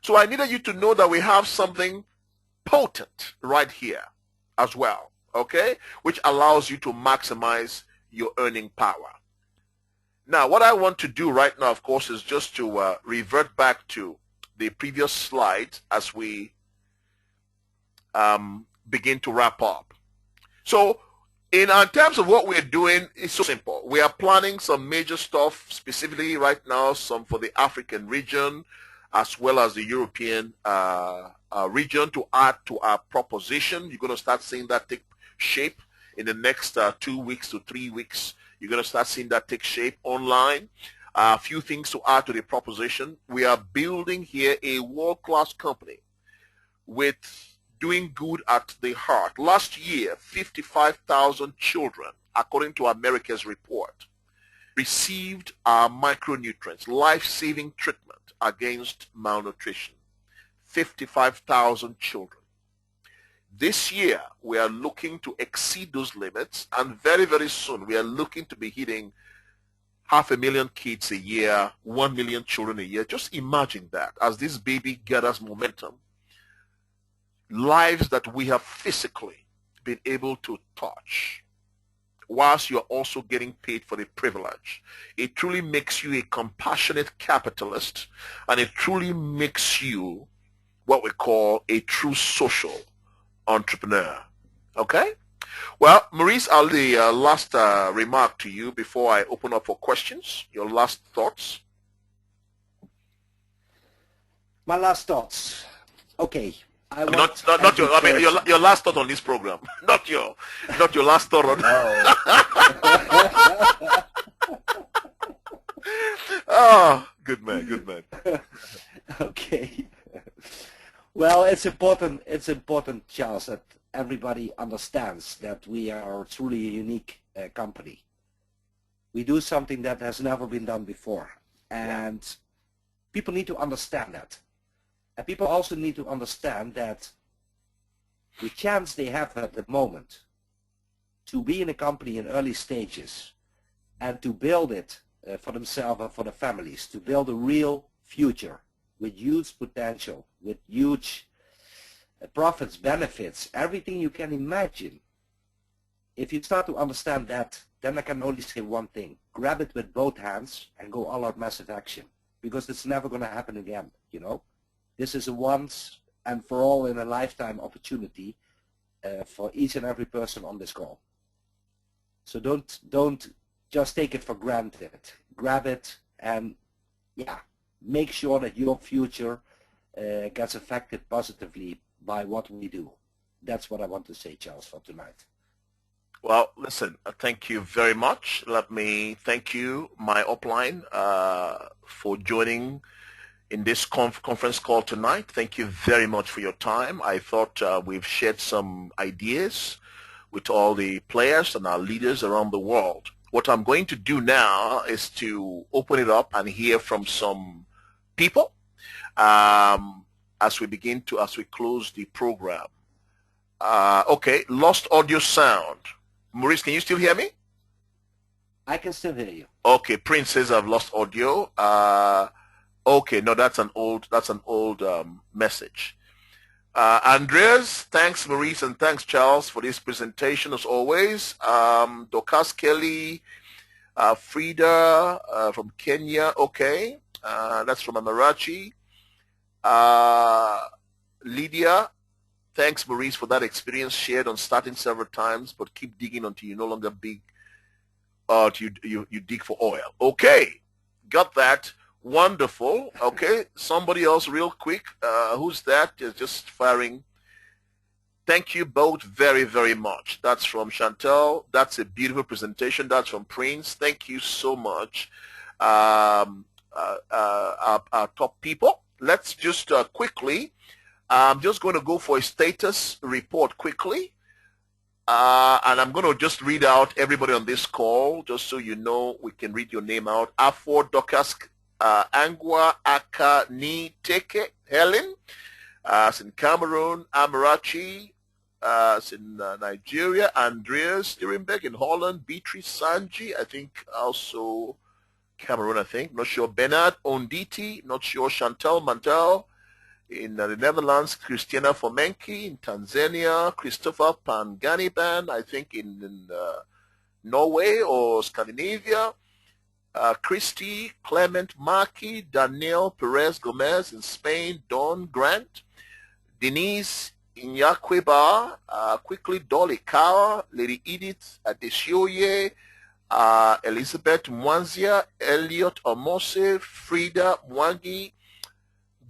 So I needed you to know that we have something potent right here as well, okay, which allows you to maximize your earning power. Now, what I want to do right now, of course, is just to revert back to the previous slide as we begin to wrap up. So in terms of what we're doing, it's so simple. We are planning some major stuff specifically right now, some for the African region as well as the European region to add to our proposition. You're going to start seeing that take shape in the next 2 weeks to 3 weeks. You're going to start seeing that take shape online. A few things to add to the proposition. We are building here a world-class company with doing good at the heart. Last year, 55,000 children, according to America's report, received our micronutrients, life-saving treatment against malnutrition. 55,000 children. This year, we are looking to exceed those limits, and very, very soon, we are looking to be hitting 500,000 kids a year, 1 million children a year. Just imagine that as this baby gathers momentum, lives that we have physically been able to touch, whilst you're also getting paid for the privilege. It truly makes you a compassionate capitalist, and it truly makes you what we call a true social entrepreneur. Okay? Well, Maurice, I'll leave the last remark to you before I open up for questions. Your last thoughts? My last thoughts. Okay. Not your. I mean, your last thought on this program. Not your last thought on. Oh, good man, good man. Okay. Well, it's important, Charles, that everybody understands that we are truly a unique company. We do something that has never been done before, and people need to understand that. And people also need to understand that the chance they have at the moment to be in a company in early stages and to build it for themselves and for their families, to build a real future with huge potential, with huge profits, benefits, everything you can imagine. If you start to understand that, then I can only say one thing: grab it with both hands and go all out massive action, because it's never going to happen again, you know. This is a once and for all in a lifetime opportunity for each and every person on this call. So don't just take it for granted. Grab it and make sure that your future gets affected positively by what we do. That's what I want to say, Charles, for tonight. Well, listen, thank you very much. Let me thank you, my upline, for joining in this conference call tonight. Thank you very much for your time. I thought we've shared some ideas with all the players and our leaders around the world. What I'm going to do now is to open it up and hear from some people as we close the program. Okay, lost audio sound. Maurice, can you still hear me? I can still hear you. Okay, Prince says I've lost audio. Okay, no, that's an old message. Andreas, thanks Maurice and thanks Charles for this presentation as always. Dorcas Kelly, Frida from Kenya, okay, that's from Amarachi. Lydia, thanks Maurice for that experience shared on starting several times, but keep digging until you no longer you dig for oil. Okay, got that. Wonderful. Okay, somebody else real quick. Who's that? Just firing. Thank you both very, very much. That's from Chantel. That's a beautiful presentation. That's from Prince. Thank you so much. Our top people. Let's just quickly I'm just going to go for a status report quickly. And I'm going to just read out everybody on this call, just so you know we can read your name out. Afo Dokas Angwa Aka Ni Teke Helen. It's in Cameroon. Amarachi. It's in Nigeria. Andreas Stirenberg in Holland. Beatrice Sanji, I think also Cameroon, I think. Not sure. Bernard Onditi. Not sure. Chantal Mantel in the Netherlands. Christiana Fomenki in Tanzania. Christopher Panganiban, I think in Norway or Scandinavia. Christy, Clement Markey, Daniel Perez Gomez in Spain. Don Grant. Denise Inyakweba, quickly Dolly Kaur, Lady Edith Adesioye, Elizabeth Mwanzia, Elliot Omose, Frida Mwangi,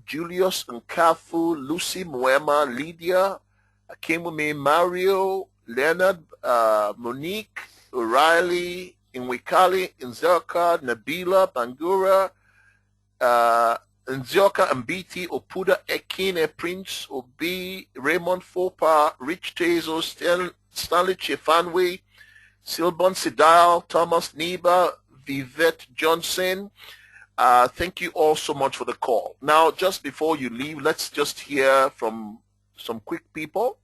Julius Nkafu, Lucy Mwema, Lydia, Kimumi Mario, Leonard Monique, O'Reilly, Inwikali, Nzelka, Nabila Bangura, Nzioka Mbiti, Opuda Ekine, Prince Obi, Raymond Fopa, Rich Tezo, Stanley Chefanwe, Silbon Sidal, Thomas Niba, Vivette Johnson. Thank you all so much for the call. Now, just before you leave, let's just hear from some quick people.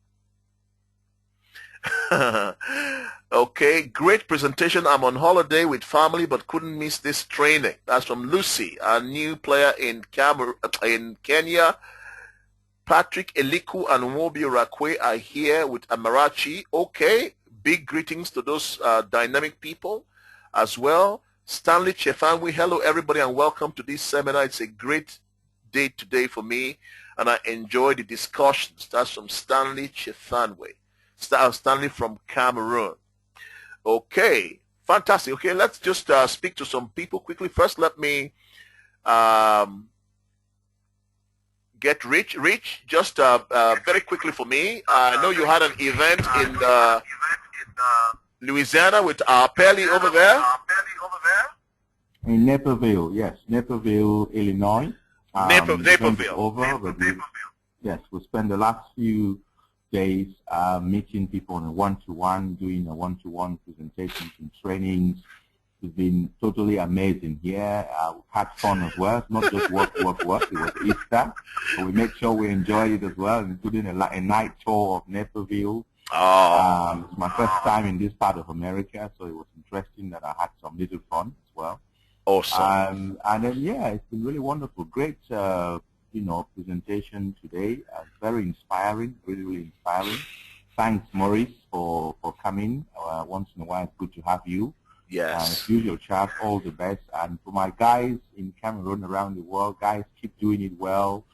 Okay, great presentation. I'm on holiday with family but couldn't miss this training. That's from Lucy, a new player in Kenya. Patrick Eliku and Wobi Rakwe are here with Amarachi. Okay, big greetings to those dynamic people as well. Stanley Chefanwi, hello everybody and welcome to this seminar. It's a great day today for me and I enjoy the discussions. That's from Stanley Chefanwi. Stanley from Cameroon. Okay, fantastic. Okay, let's just speak to some people quickly. First, let me get Rich. Rich, just very quickly for me. I know you had an event in Louisiana with Pelly over there. In Naperville, yes, Naperville, Illinois. Naperville. Over, but yes, we spent the last few days meeting people on a one-to-one, doing a one-to-one presentations and trainings. It's been totally amazing here. We've had fun as well. It's not just work. It was Easter, so we make sure we enjoyed it as well, including a night tour of Naperville. It's my first time in this part of America, so it was interesting that I had some little fun as well. Awesome. And then, yeah, it's been really wonderful. Great, presentation today. Very inspiring, really, really inspiring. Thanks, Maurice, for coming. Once in a while, it's good to have you. Yes. As usual, Charles, all the best. And for my guys in Cameroon, around the world, guys, keep doing it well.